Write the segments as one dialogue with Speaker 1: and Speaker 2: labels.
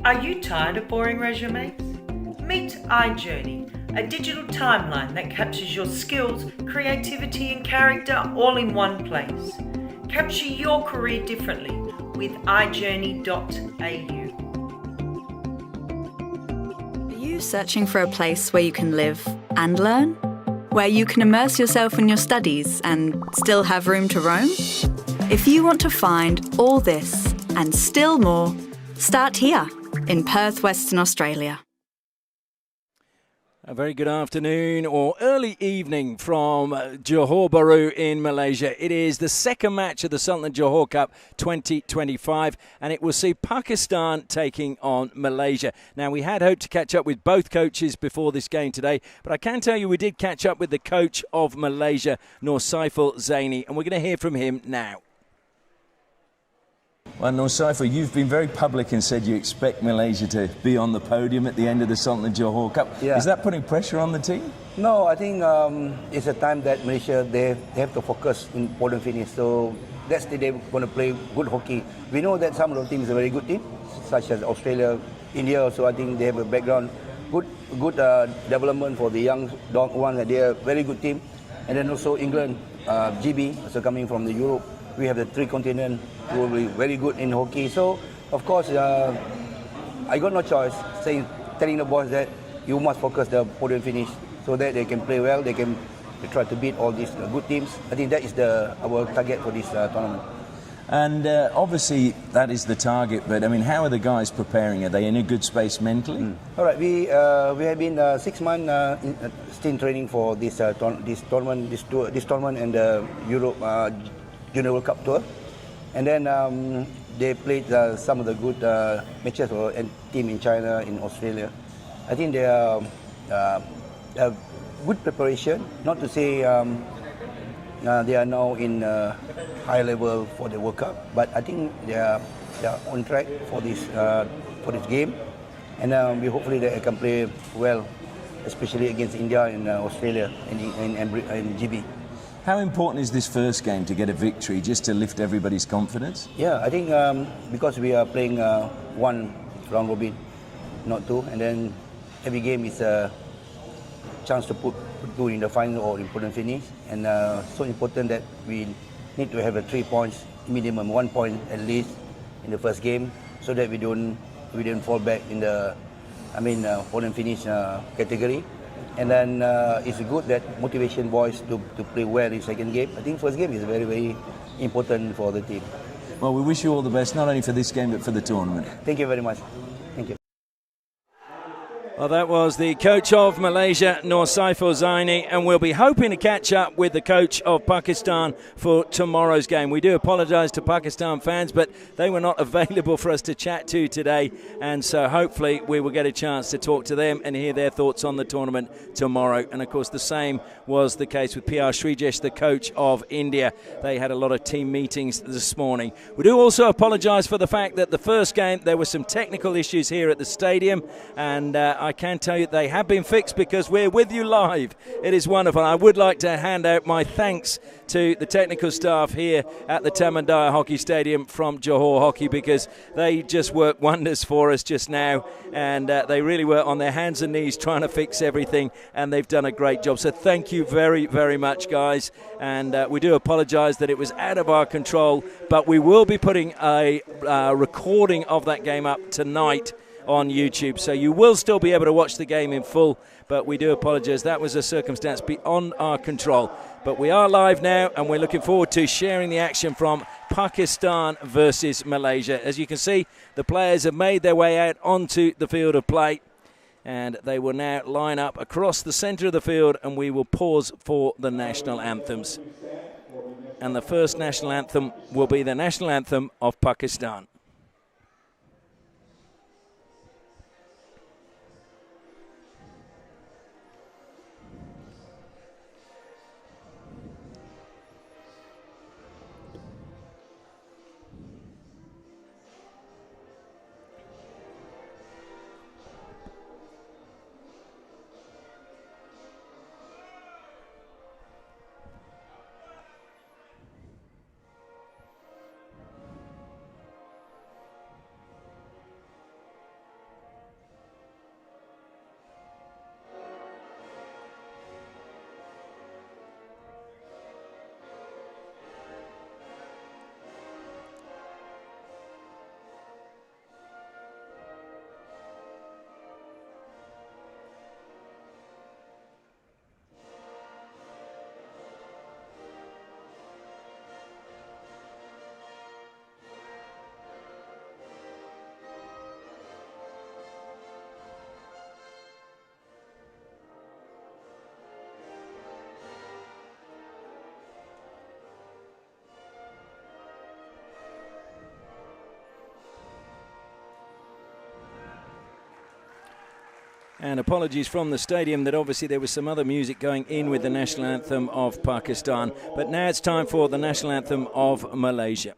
Speaker 1: Are you tired of boring resumes? Meet iJourney, a digital timeline that captures your skills, creativity and character all in one place. Capture your career differently with iJourney.au.
Speaker 2: Are you searching for a place where you can live and learn? Where you can immerse yourself in your studies and still have room to roam? If you want to find all this and still more, start here in Perth, Western Australia.
Speaker 3: A very good afternoon or early evening from Johor Bahru in Malaysia. It is the second match of the Sultan of Johor Cup 2025 and it will see Pakistan taking on Malaysia. Now, we had hoped to catch up with both coaches before this game today, but I can tell you we did catch up with the coach of Malaysia, Nur Saiful Zaini, and we're going to hear from him now.
Speaker 4: Well, Nur Saiful, you've been very public and said you expect Malaysia to be on the podium at the end of the Sultan of Johor Cup.
Speaker 5: Yeah.
Speaker 4: Is that putting pressure on the team?
Speaker 5: No, I think it's a time that Malaysia, they have to focus in podium finish. So that's the day they're going to play good hockey. We know that some of the teams are very good team, such as Australia, India also. I think they have a background, good development for the young ones. They are a very good team. And then also England, GB, also coming from the Europe. We have the three continent who will be very good in hockey. So, of course, I got no choice telling the boys that you must focus the podium finish so that they can play well. They can try to beat all these good teams. I think that is our target for this tournament.
Speaker 4: And obviously that is the target, but I mean, how are the guys preparing? Are they in a good space mentally?
Speaker 5: All right, we have been 6 months still in training for this tournament and the Europe Junior World Cup tour, and then they played some of the good matches for a team in China, in Australia. I think they have good preparation. Not to say they are now in high level for the World Cup, but I think they are on track for this game, and we hopefully they can play well, especially against India and Australia and GB.
Speaker 4: How important is this first game to get a victory, just to lift everybody's confidence?
Speaker 5: Yeah, I think because we are playing one round robin, not two, and then every game is a chance to put two in the final or important finish, and so important that we need to have 3 points minimum, 1 point at least in the first game, so that we don't fall back in the important finish category. And then it's good that motivation boys to play well in second game. I think first game is very, very important for the team.
Speaker 4: Well, we wish you all the best, not only for this game, but for the tournament.
Speaker 5: Thank you very much. Thank you.
Speaker 3: Well, that was the coach of Malaysia, Nur Saiful Zaini, and we'll be hoping to catch up with the coach of Pakistan for tomorrow's game. We do apologise to Pakistan fans, but they were not available for us to chat to today, and so hopefully we will get a chance to talk to them and hear their thoughts on the tournament tomorrow. And of course the same was the case with PR Srijesh, the coach of India. They had a lot of team meetings this morning. We do also apologise for the fact that the first game there were some technical issues here at the stadium, and I can tell you they have been fixed because we're with you live. It is wonderful. I would like to hand out my thanks to the technical staff here at the Tamandaya Hockey Stadium from Johor Hockey, because they just worked wonders for us just now, and they really were on their hands and knees trying to fix everything, and they've done a great job. So thank you very, very much, guys, and we do apologise that it was out of our control, but we will be putting a recording of that game up tonight on YouTube, so you will still be able to watch the game in full, but we do apologise. That was a circumstance beyond our control. But we are live now, and we're looking forward to sharing the action from Pakistan versus Malaysia. As you can see, the players have made their way out onto the field of play, and they will now line up across the centre of the field, and we will pause for the national anthems. And the first national anthem will be the national anthem of Pakistan. And apologies from the stadium that obviously there was some other music going in with the national anthem of Pakistan. But now it's time for the national anthem of Malaysia.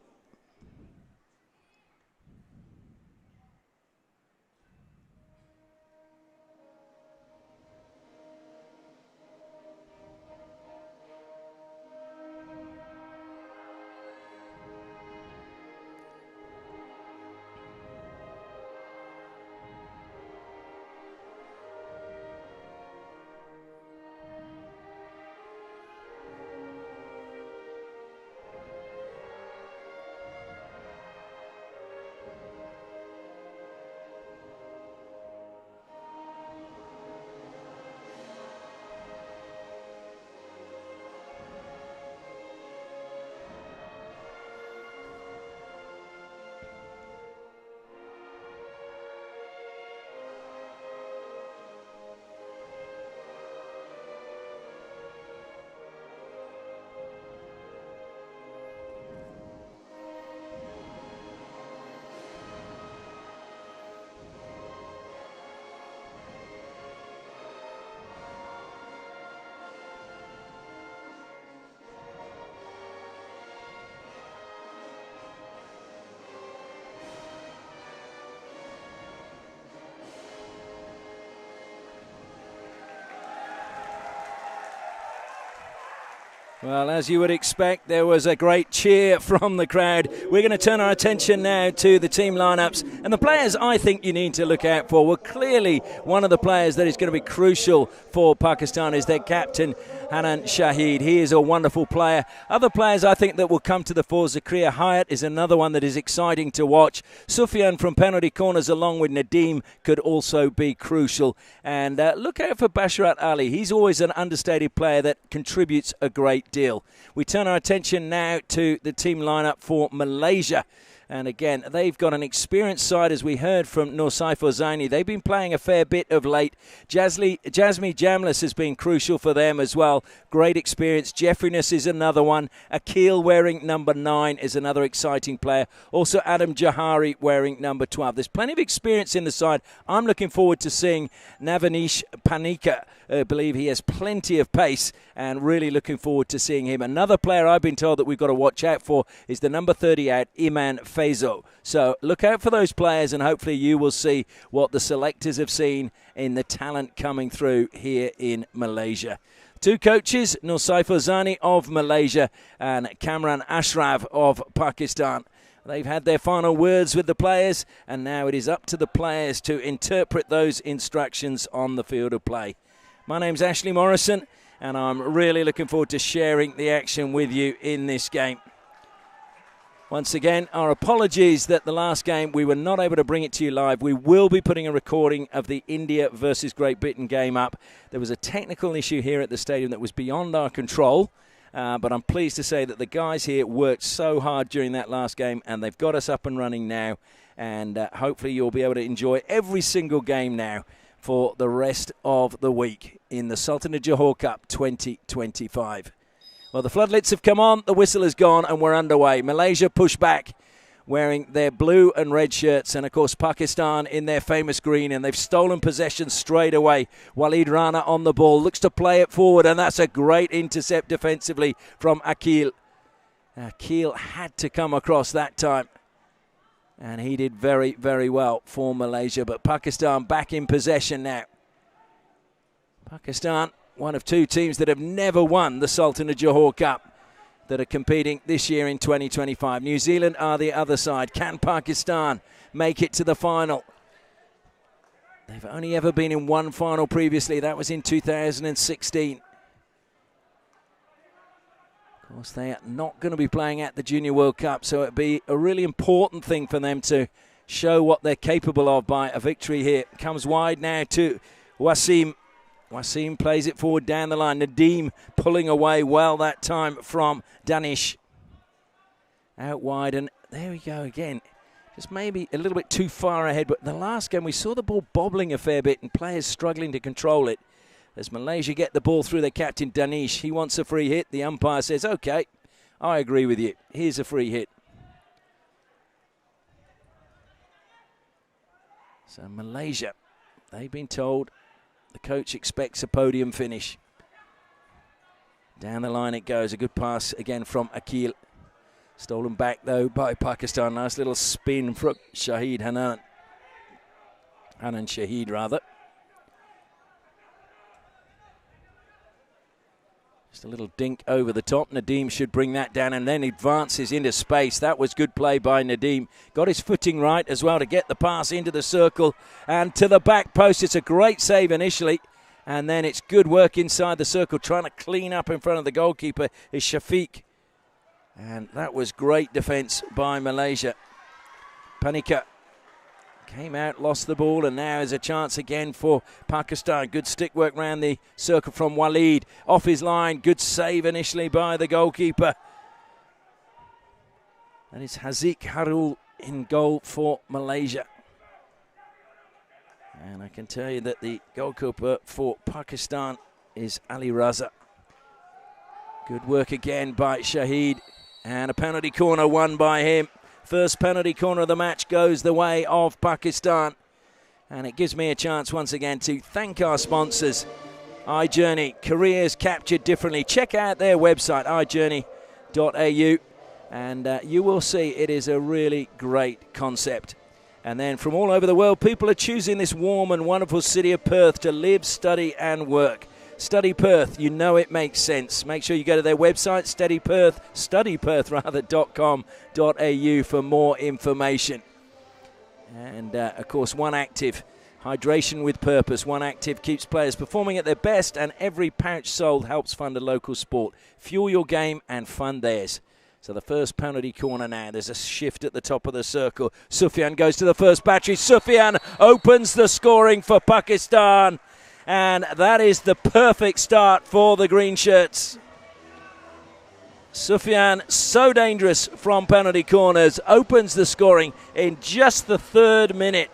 Speaker 3: Well, as you would expect, there was a great cheer from the crowd. We're going to turn our attention now to the team lineups. And the players I think you need to look out for. Well, clearly one of the players that is going to be crucial for Pakistan is their captain, Hanan Shahid. He is a wonderful player. Other players I think that will come to the fore. Zakaria Hayat is another one that is exciting to watch. Sufyan from penalty corners along with Nadeem could also be crucial. And look out for Basharat Ali. He's always an understated player that contributes a great deal. We turn our attention now to the team lineup for Malaysia. And again, they've got an experienced side, as we heard from Nur Saiful Zaini. They've been playing a fair bit of late. Jasmi Jamlis has been crucial for them as well. Great experience. Jeffriness is another one. Akil wearing number 9 is another exciting player. Also Adam Jahari wearing number 12. There's plenty of experience in the side. I'm looking forward to seeing Navanish Panika. I believe he has plenty of pace and really looking forward to seeing him. Another player I've been told that we've got to watch out for is the number 38, Iman Faizo. So look out for those players and hopefully you will see what the selectors have seen in the talent coming through here in Malaysia. Two coaches, Nur Saiful Zaini of Malaysia and Kamran Ashraf of Pakistan. They've had their final words with the players and now it is up to the players to interpret those instructions on the field of play. My name's Ashley Morrison and I'm really looking forward to sharing the action with you in this game. Once again, our apologies that the last game we were not able to bring it to you live. We will be putting a recording of the India versus Great Britain game up. There was a technical issue here at the stadium that was beyond our control, but I'm pleased to say that the guys here worked so hard during that last game and they've got us up and running now, and hopefully you'll be able to enjoy every single game now for the rest of the week in the Sultan of Johor Cup 2025. Well, the floodlights have come on, the whistle is gone, and we're underway. Malaysia push back, wearing their blue and red shirts, and of course Pakistan in their famous green, and they've stolen possession straight away. Walid Rana on the ball, looks to play it forward, and that's a great intercept defensively from Akil. Akil had to come across that time, and he did very, very well for Malaysia, but Pakistan back in possession now. Pakistan, one of two teams that have never won the Sultan of Johor Cup that are competing this year in 2025. New Zealand are the other side. Can Pakistan make it to the final? They've only ever been in one final previously. That was in 2016. Of course, they are not going to be playing at the Junior World Cup, so it'd be a really important thing for them to show what they're capable of by a victory here. Comes wide now to Wasim. Wasim plays it forward down the line. Nadeem pulling away well that time from Danish. Out wide, and there we go again. Just maybe a little bit too far ahead, but the last game we saw the ball bobbling a fair bit and players struggling to control it. As Malaysia get the ball through their captain Danish, he wants a free hit. The umpire says, okay, I agree with you. Here's a free hit. So Malaysia, they've been told the coach expects a podium finish. Down the line it goes. A good pass again from Akil. Stolen back, though, by Pakistan. Nice little spin from Shahid Hanan. Hanan Shahid, rather. Just a little dink over the top. Nadeem should bring that down and then advances into space. That was good play by Nadeem. Got his footing right as well to get the pass into the circle and to the back post. It's a great save initially. And then it's good work inside the circle. Trying to clean up in front of the goalkeeper is Shafiq. And that was great defence by Malaysia. Panika came out, lost the ball, and now is a chance again for Pakistan. Good stick work round the circle from Waleed. Off his line, good save initially by the goalkeeper. That is Haziq Harul in goal for Malaysia. And I can tell you that the goalkeeper for Pakistan is Ali Raza. Good work again by Shahid. And a penalty corner won by him. First penalty corner of the match goes the way of Pakistan. And it gives me a chance once again to thank our sponsors. iJourney, careers captured differently. Check out their website, iJourney.au. And you will see it is a really great concept. And then from all over the world, people are choosing this warm and wonderful city of Perth to live, study and work. Study Perth, you know it makes sense. Make sure you go to their website, studyperth.com.au for more information. And, of course, One Active, hydration with purpose. One Active keeps players performing at their best, and every pouch sold helps fund a local sport. Fuel your game and fund theirs. So the first penalty corner now. There's a shift at the top of the circle. Sufyan goes to the first battery. Sufyan opens the scoring for Pakistan. And that is the perfect start for the green shirts. Sufyan, so dangerous from penalty corners, opens the scoring in just the 3rd minute.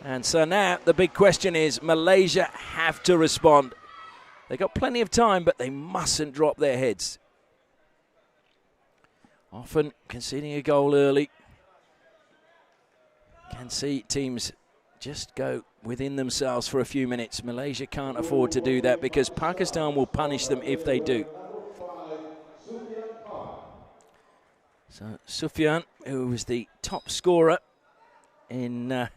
Speaker 3: And so now the big question is, Malaysia have to respond. They've got plenty of time, but they mustn't drop their heads. Often conceding a goal early. Can see teams just go within themselves for a few minutes. Malaysia can't afford to do that because Pakistan will punish them if they do. So Sufyan, who was the top scorer in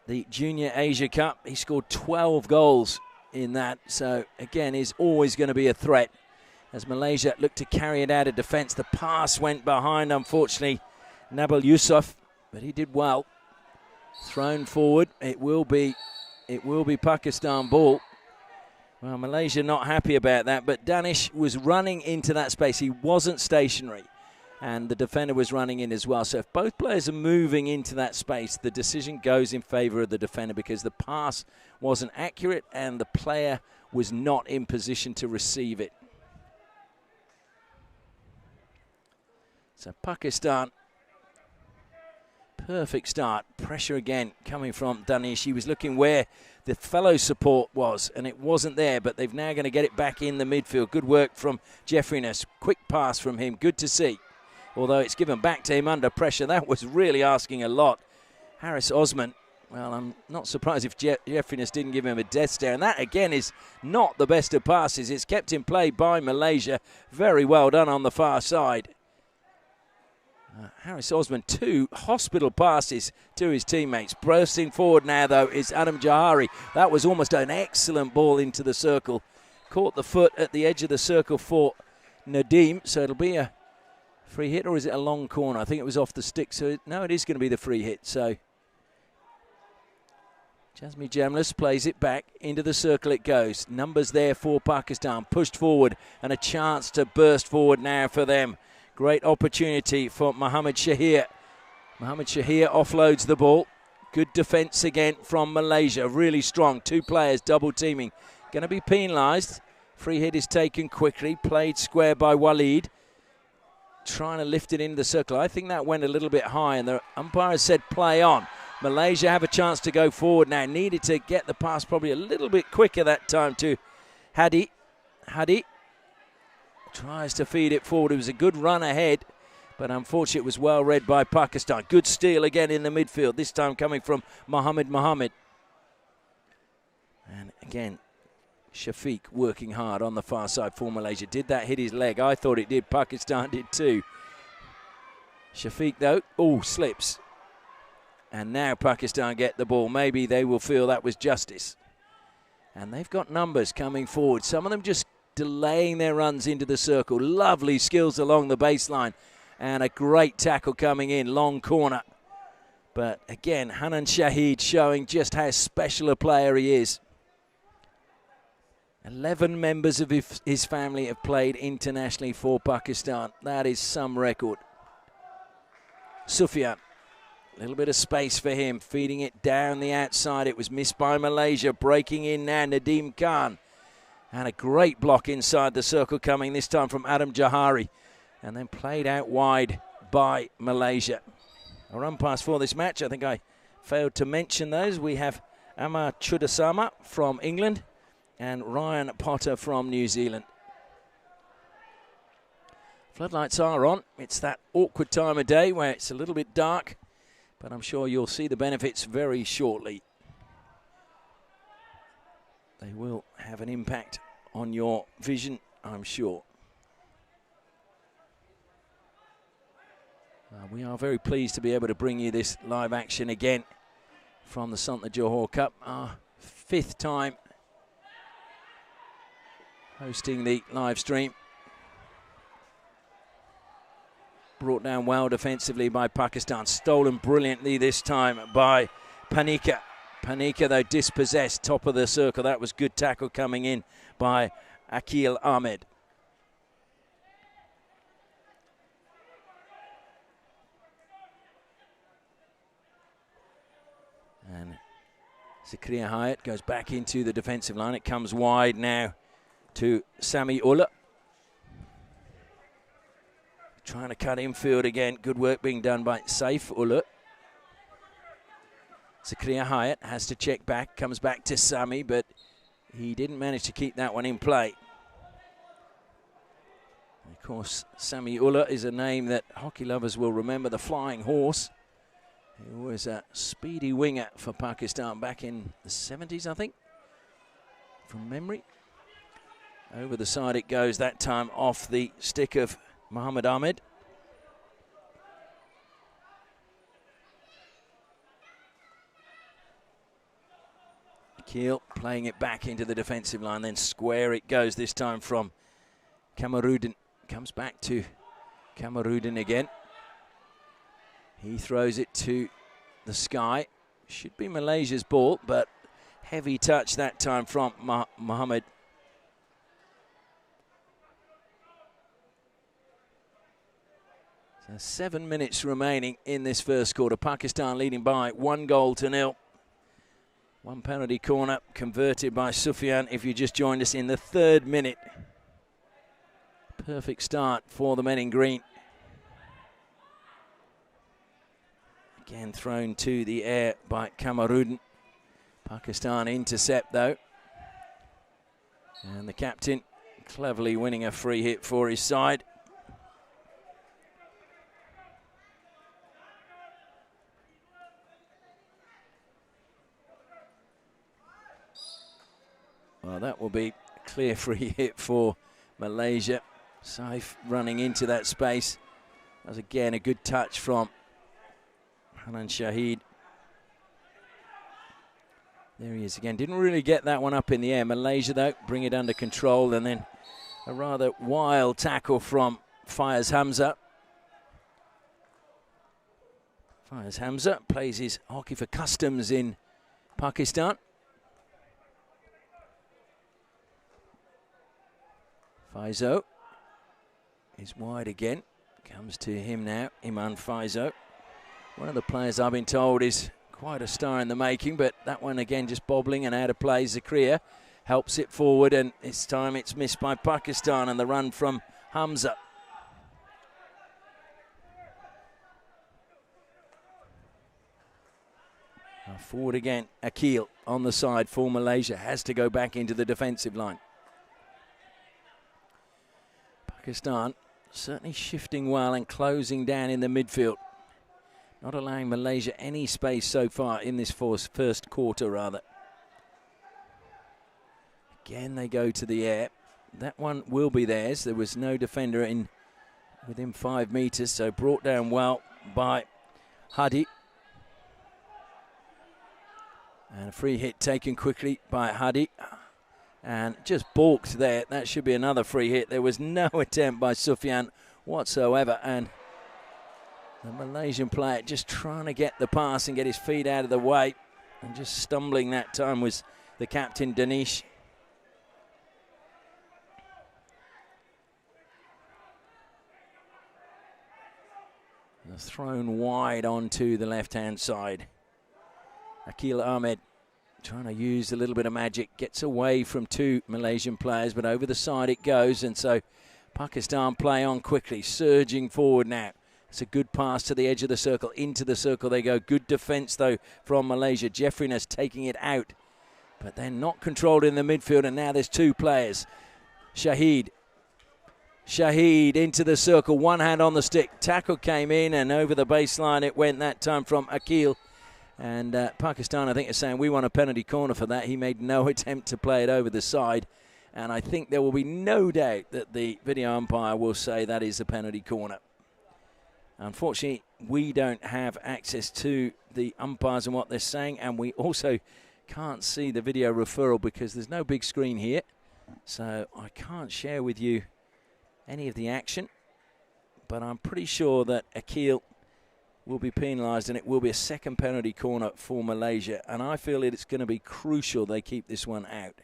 Speaker 3: the Junior Asia Cup, he scored 12 goals in that. So again, is always going to be a threat as Malaysia look to carry it out of defence. The pass went behind, unfortunately, Nabil Yusuf, but he did well. Thrown forward, it will be Pakistan ball. Well, Malaysia not happy about that, but Danish was running into that space. He wasn't stationary, and the defender was running in as well. So if both players are moving into that space, the decision goes in favour of the defender because the pass wasn't accurate and the player was not in position to receive it. So Pakistan, perfect start. Pressure again coming from Danish. He was looking where the fellow support was, and it wasn't there, but they've now going to get it back in the midfield. Good work from Jeffrey-ness. Quick pass from him. Good to see. Although it's given back to him under pressure. That was really asking a lot. Harris Osman, well, I'm not surprised if Jeffrey-ness didn't give him a death stare. And that, again, is not the best of passes. It's kept in play by Malaysia. Very well done on the far side. Harris Osman, 2 hospital passes to his teammates. Bursting forward now, though, is Adam Jahari. That was almost an excellent ball into the circle. Caught the foot at the edge of the circle for Nadeem. So it'll be a free hit, or is it a long corner? I think it was off the stick. So, no, it is going to be the free hit. So Jasmine Jamlis plays it back. Into the circle it goes. Numbers there for Pakistan. Pushed forward and a chance to burst forward now for them. Great opportunity for Mohammad Shahir. Mohammad Shahir offloads the ball. Good defence again from Malaysia. Really strong. 2 players double teaming. Going to be penalised. Free hit is taken quickly. Played square by Waleed. Trying to lift it into the circle. I think that went a little bit high and the umpire said play on. Malaysia have a chance to go forward now. Needed to get the pass probably a little bit quicker that time to Hadi. Hadi tries to feed it forward. It was a good run ahead, but unfortunately it was well read by Pakistan. Good steal again in the midfield, this time coming from Mohamed. Again, Shafiq working hard on the far side for Malaysia. Did that hit his leg? I thought it did. Pakistan did too. Shafiq, though, slips. And now Pakistan get the ball. Maybe they will feel that was justice. And they've got numbers coming forward. Some of them just delaying their runs into the circle. Lovely skills along the baseline. And a great tackle coming in. Long corner. But again, Hanan Shahid showing just how special a player he is. 11 members of his family have played internationally for Pakistan. That is some record. Sufyan. A little bit of space for him, feeding it down the outside. It was missed by Malaysia. Breaking in now, Nadeem Khan. And a great block inside the circle coming this time from Adam Johari. And then played out wide by Malaysia. A run pass for this match. I think I failed to mention those. We have Amar Chudasama from England and Ryan Potter from New Zealand. Floodlights are on. It's that awkward time of day where it's a little bit dark, but I'm sure you'll see the benefits very shortly. They will have an impact on your vision, I'm sure. We are very pleased to be able to bring you this live action again from the Sultan of Johor Cup. Our 5th time hosting the live stream. Brought down well defensively by Pakistan. Stolen brilliantly this time by Panika. Panika, though, dispossessed. Top of the circle. That was good tackle coming in by Akil Ahmed. And Zakaria Hyatt goes back into the defensive line. It comes wide now to Sami Ullah. Trying to cut infield again. Good work being done by Saif Ullah. Zakaria Hyatt has to check back. Comes back to Sami, but he didn't manage to keep that one in play. And of course, Sami Ullah is a name that hockey lovers will remember. The Flying Horse. He was a speedy winger for Pakistan back in the 70s, I think, from memory. Over the side it goes, that time off the stick of Mohammed Ahmed. Akil playing it back into the defensive line, then square it goes this time from Kamarudin. Comes back to Kamarudin again. He throws it to the sky. Should be Malaysia's ball, but heavy touch that time from Mohammed. So 7 minutes remaining in this first quarter. Pakistan leading by 1-0. One penalty corner converted by Sufyan if you just joined us in the 3rd minute. Perfect start for the men in green. Again thrown to the air by Kamarudin. Pakistan intercept though. And the captain cleverly winning a free hit for his side. Well, that will be a clear free hit for Malaysia. Saif running into that space. That was again a good touch from Hanan Shahid. There he is again. Didn't really get that one up in the air. Malaysia, though, bring it under control. And then a rather wild tackle from Faiz Hamza. Faiz Hamza plays his hockey for customs in Pakistan. Faizo is wide again. Comes to him now, Iman Faizo. One of the players I've been told is quite a star in the making, but that one again just bobbling and out of play. Zakaria helps it forward, and this time it's missed by Pakistan, and the run from Hamza. Now forward again, Akil on the side for Malaysia. Has to go back into the defensive line. Pakistan certainly shifting well and closing down in the midfield. Not allowing Malaysia any space so far in this first quarter, rather. Again, they go to the air. That one will be theirs. There was no defender within 5 metres, so brought down well by Hadi. And a free hit taken quickly by Hadi. And just balked there. That should be another free hit. There was no attempt by Sufyan whatsoever. And the Malaysian player just trying to get the pass and get his feet out of the way. And just stumbling that time was the captain, Danish. Thrown wide onto the left-hand side. Akil Ahmed trying to use a little bit of magic. Gets away from 2 Malaysian players, but over the side it goes. And so Pakistan play on quickly, surging forward now. It's a good pass to the edge of the circle. Into the circle they go. Good defence, though, from Malaysia. Jeffriness taking it out. But they're not controlled in the midfield, and now there's 2 players. Shahid into the circle, one hand on the stick. Tackle came in, and over the baseline it went that time from Akil. And Pakistan, I think, is saying we want a penalty corner for that. He made no attempt to play it over the side. And I think there will be no doubt that the video umpire will say that is a penalty corner. Unfortunately, we don't have access to the umpires and what they're saying, and we also can't see the video referral because there's no big screen here. So I can't share with you any of the action, but I'm pretty sure that Akil will be penalised and it will be a second penalty corner for Malaysia, and I feel it's going to be crucial they keep this one out,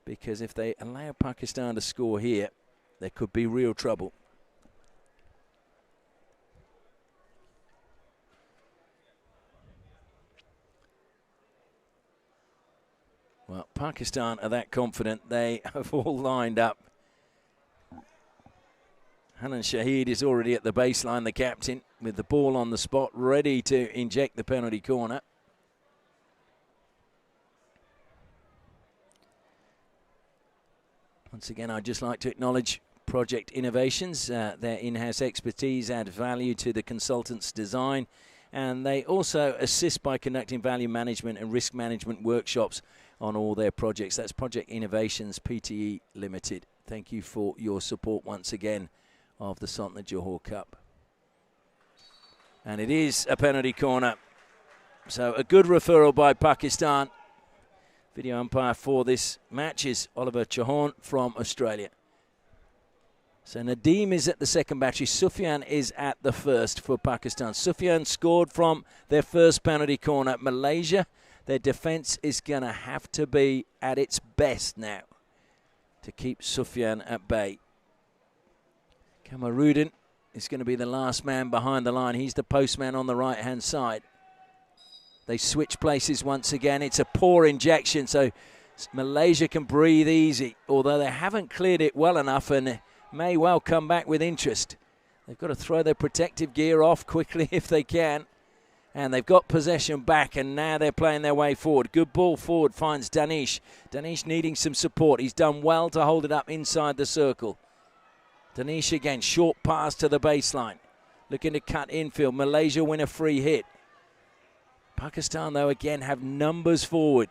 Speaker 3: because if they allow Pakistan to score here, there could be real trouble. Well, Pakistan are that confident. They have all lined up. Hanan Shahid is already at the baseline, the captain, with the ball on the spot, ready to inject the penalty corner. Once again, I'd just like to acknowledge Project Innovations. Their in-house expertise add value to the consultant's design, and they also assist by conducting value management and risk management workshops on all their projects. That's Project Innovations Pte Limited. Thank you for your support once again of the Sultan of Johor Cup. And it is a penalty corner. So a good referral by Pakistan. Video umpire for this match is Oliver Chauhan from Australia. So Nadeem is at the second battery. Sufyan is at the first for Pakistan. Sufyan scored from their first penalty corner. Malaysia, their defence is going to have to be at its best now to keep Sufyan at bay. Kamarudin is going to be the last man behind the line. He's the postman on the right-hand side. They switch places once again. It's a poor injection, so Malaysia can breathe easy, although they haven't cleared it well enough and may well come back with interest. They've got to throw their protective gear off quickly if they can. And they've got possession back, and now they're playing their way forward. Good ball forward finds Danish. Danish needing some support. He's done well to hold it up inside the circle. Danish again, short pass to the baseline. Looking to cut infield. Malaysia win a free hit. Pakistan, though, again have numbers forward.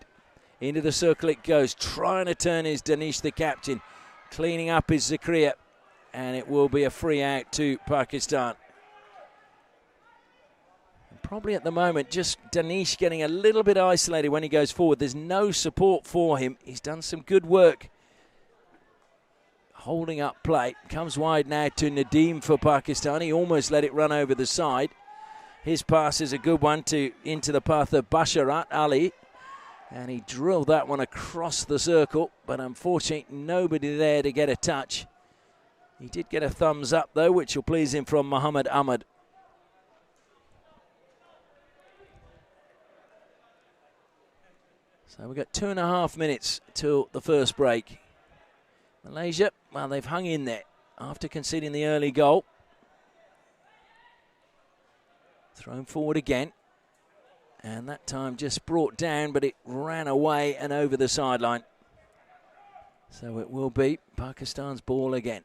Speaker 3: Into the circle it goes. Trying to turn is Danish, the captain. Cleaning up is Zakaria. And it will be a free out to Pakistan. Probably at the moment, just Danish getting a little bit isolated when he goes forward. There's no support for him. He's done some good work holding up play. Comes wide now to Nadeem for Pakistan. He almost let it run over the side. His pass is a good one into the path of Basharat Ali. And he drilled that one across the circle. But unfortunately, nobody there to get a touch. He did get a thumbs up, though, which will please him from Muhammad Ahmad. So we've got 2.5 minutes till the first break. Malaysia, well, they've hung in there after conceding the early goal. Thrown forward again. And that time just brought down, but it ran away and over the sideline. So it will be Pakistan's ball again.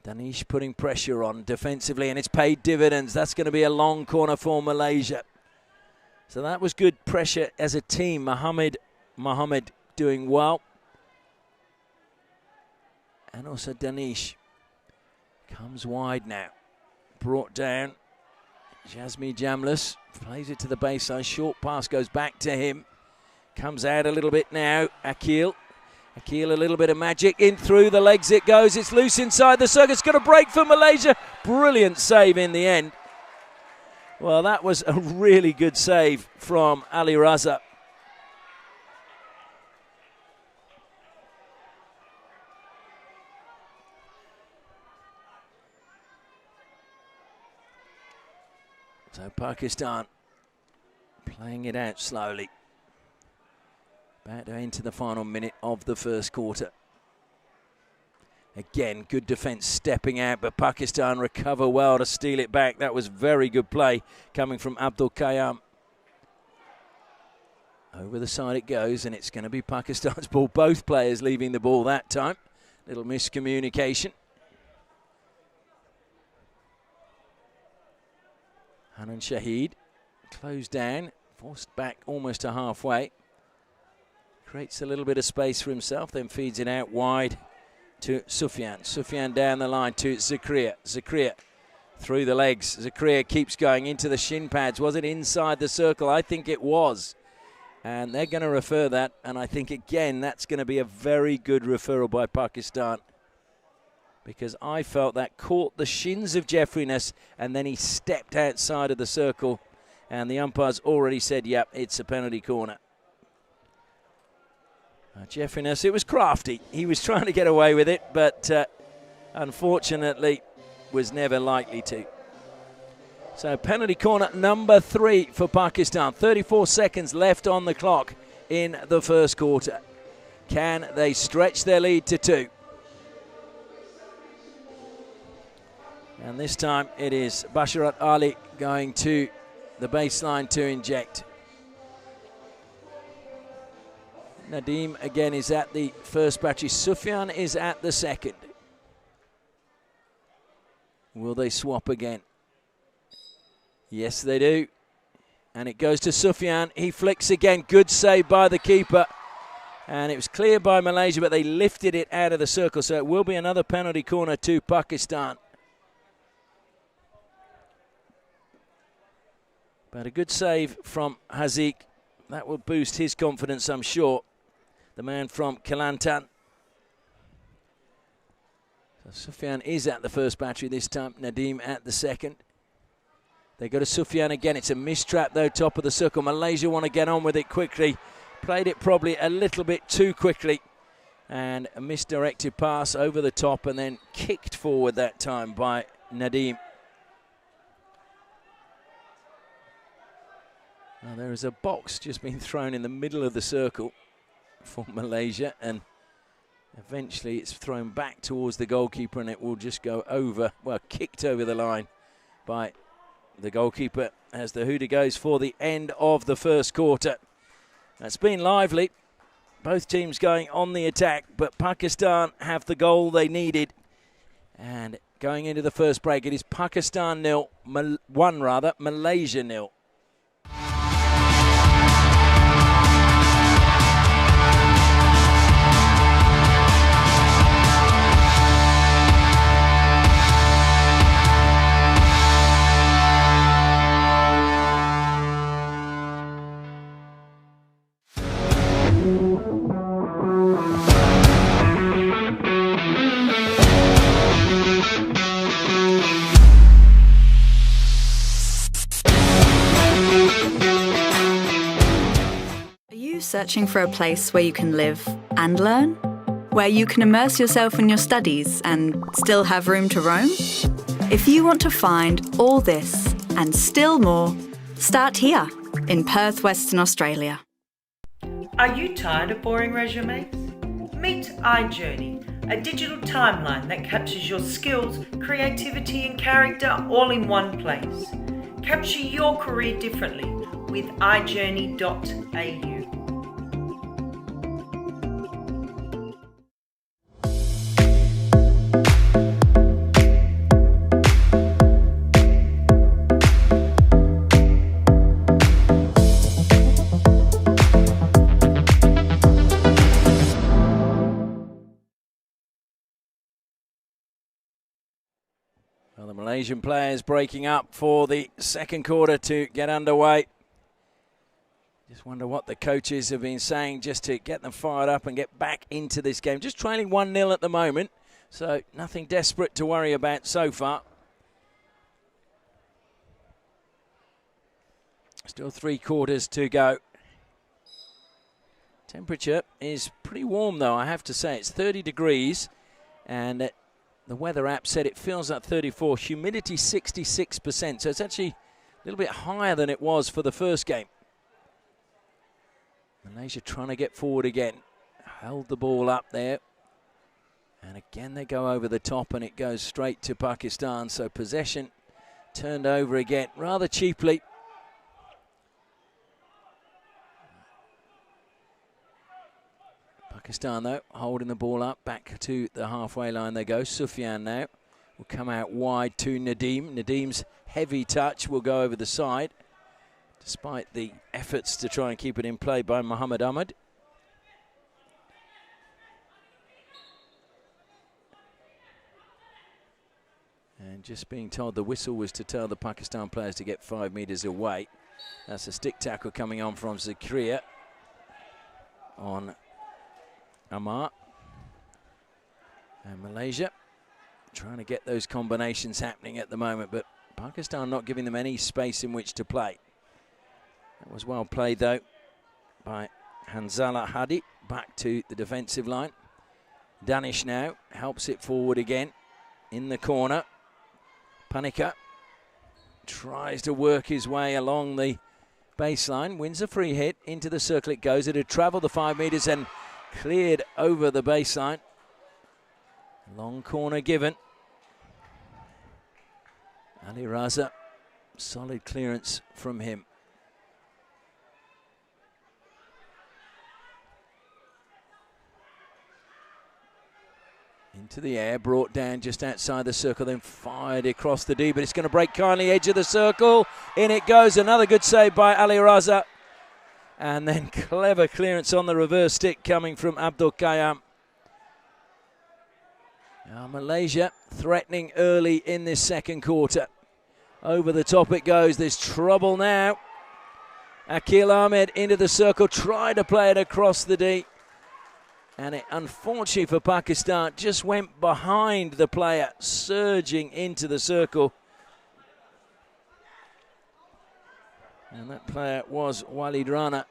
Speaker 3: Danish putting pressure on defensively, and it's paid dividends. That's going to be a long corner for Malaysia. So that was good pressure as a team. Mohammed doing well. and also Danish. Comes wide now. Brought down. Jasmine Jamlis plays it to the baseline. Short pass goes back to him. Comes out a little bit now. Akil, a little bit of magic. In through the legs it goes. It's loose inside the circle. It's going to break for Malaysia. Brilliant save in the end. Well, that was a really good save from Ali Raza. So Pakistan playing it out slowly. About to enter the final minute of the first quarter. Again, good defence stepping out, but Pakistan recover well to steal it back. That was very good play coming from Abdul Qayyam. Over the side it goes, and it's going to be Pakistan's ball. Both players leaving the ball that time. Little miscommunication. Hanan Shahid closed down, forced back almost to halfway. Creates a little bit of space for himself, then feeds it out wide to Sufyan. Sufyan down the line to Zakaria. Zakaria through the legs. Zakaria keeps going into the shin pads. Was it inside the circle? I think it was. And they're going to refer that. And I think, again, that's going to be a very good referral by Pakistan. Because I felt that caught the shins of Jeffrey Ness and then he stepped outside of the circle. And the umpires already said, yep, it's a penalty corner. Jeffrey Ness, it was crafty. He was trying to get away with it, but unfortunately was never likely to. So penalty corner number 3 for Pakistan. 34 seconds left on the clock in the first quarter. Can they stretch their lead to 2? And this time it is Basharat Ali going to the baseline to inject. Nadeem again is at the first battery. Sufyan is at the second. Will they swap again? Yes, they do. And it goes to Sufyan. He flicks again. Good save by the keeper. And it was cleared by Malaysia, but they lifted it out of the circle. So it will be another penalty corner to Pakistan. But a good save from Haziq. That will boost his confidence, I'm sure. The man from Kelantan. So Sufyan is at the first battery this time. Nadeem at the second. They go to Sufyan again. It's a mistrap though, top of the circle. Malaysia want to get on with it quickly. Played it probably a little bit too quickly. And a misdirected pass over the top and then kicked forward that time by Nadeem. Now there is a box just being thrown in the middle of the circle for Malaysia, and eventually it's thrown back towards the goalkeeper and it will just go over, well, kicked over the line by the goalkeeper as the hooter goes for the end of the first quarter. It's been lively, both teams going on the attack, but Pakistan have the goal they needed. And going into the first break, it is Pakistan 1, Malaysia 0.
Speaker 2: Searching for a place where you can live and learn? Where you can immerse yourself in your studies and still have room to roam? If you want to find all this and still more, start here in Perth, Western Australia.
Speaker 1: Are you tired of boring resumes? Meet iJourney, a digital timeline that captures your skills, creativity and character all in one place. Capture your career differently with iJourney.au.
Speaker 3: Malaysian players breaking up for the second quarter to get underway. Just wonder what the coaches have been saying just to get them fired up and get back into this game. Just trailing 1-0 at the moment, so nothing desperate to worry about so far. Still 3 quarters to go. Temperature is pretty warm though, I have to say. It's 30 degrees and the weather app said it feels like 34. Humidity 66%, so it's actually a little bit higher than it was for the first game. Malaysia trying to get forward again. Held the ball up there. And again they go over the top and it goes straight to Pakistan. So possession turned over again rather cheaply. Pakistan though holding the ball up. Back to the halfway line they go. Sufyan now will come out wide to Nadeem. Nadeem's heavy touch will go over the side, despite the efforts to try and keep it in play by Muhammad Ahmad. And just being told the whistle was to tell the Pakistan players to get 5 metres away. That's a stick tackle coming on from Zakaria on Amar. And Malaysia trying to get those combinations happening at the moment, but Pakistan not giving them any space in which to play. That was well played though by Hanzala Hadi. Back to the defensive line. Danish now helps it forward again in the corner. Panika tries to work his way along the baseline, wins a free hit, into the circle it goes. It had travelled the 5 metres and cleared over the baseline. Long corner given. Ali Raza, solid clearance from him. Into the air, brought down just outside the circle, then fired across the D, but it's going to break kindly, edge of the circle. In it goes, another good save by Ali Raza. And then clever clearance on the reverse stick coming from Abdul Qayyam. Now Malaysia threatening early in this second quarter. Over the top it goes, there's trouble now. Akil Ahmed into the circle, tried to play it across the D. And it, unfortunately for Pakistan, just went behind the player, surging into the circle. And that player was Walid Rana.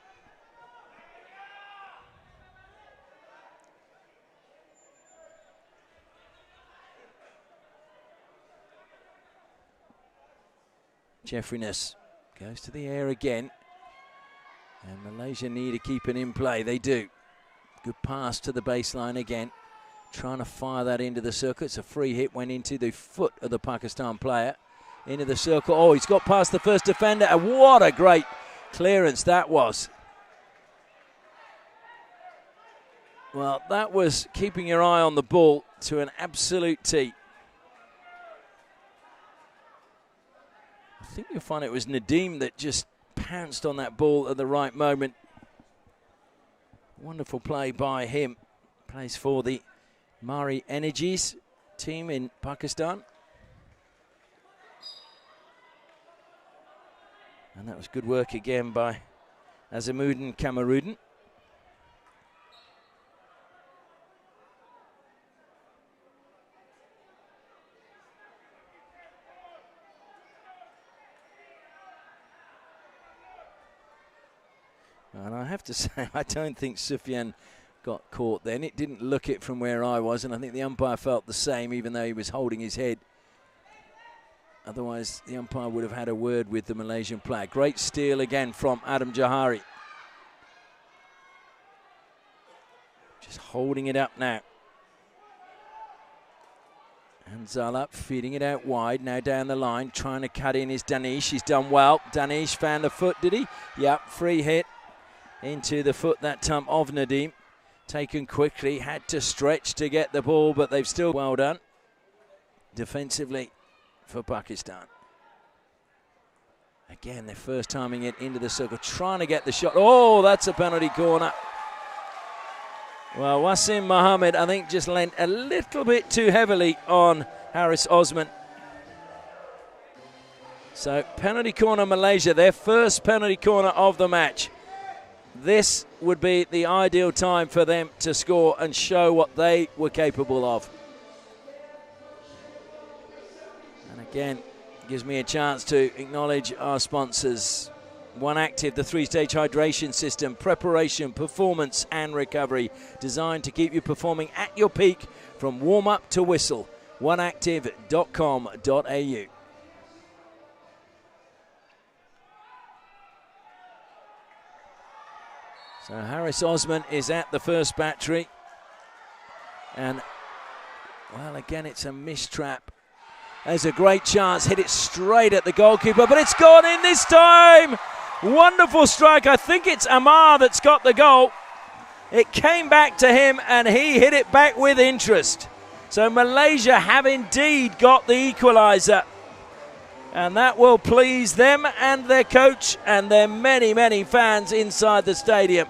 Speaker 3: Jeffrey-ness goes to the air again. And Malaysia need to keep it in play. They do. Good pass to the baseline again. Trying to fire that into the circle. It's a free hit, went into the foot of the Pakistan player. Into the circle. Oh, he's got past the first defender. And what a great clearance that was. Well, that was keeping your eye on the ball to an absolute tee. I think you'll find it was Nadeem that just pounced on that ball at the right moment. Wonderful play by him. Plays for the Mari Energies team in Pakistan. And that was good work again by Azimuddin Kamarudin. And I have to say, I don't think Sufyan got caught then. It didn't look it from where I was, and I think the umpire felt the same, even though he was holding his head. Otherwise, the umpire would have had a word with the Malaysian player. Great steal again from Adam Johari. Just holding it up now. And Zala feeding it out wide, now down the line, trying to cut in is Danish. He's done well. Danish found the foot, did he? Yep, free hit into the foot that time of Nadeem. Taken quickly, had to stretch to get the ball, but they've still well done defensively for Pakistan. Again, they're first timing it into the circle, trying to get the shot. Oh, that's a penalty corner. Well, Wasim Mohammed, I think, just lent a little bit too heavily on Haris Osman. So penalty corner Malaysia, their first penalty corner of the match. This would be the ideal time for them to score and show what they were capable of. And again, gives me a chance to acknowledge our sponsors. One Active, the 3-stage hydration system, preparation, performance and recovery, designed to keep you performing at your peak from warm-up to whistle. oneactive.com.au. So Harris Osman is at the first battery. And, well, again, it's a mistrap. There's a great chance, hit it straight at the goalkeeper, but it's gone in this time. Wonderful strike. I think it's Amar that's got the goal. It came back to him and he hit it back with interest. So Malaysia have indeed got the equaliser. And that will please them and their coach and their many, many fans inside the stadium.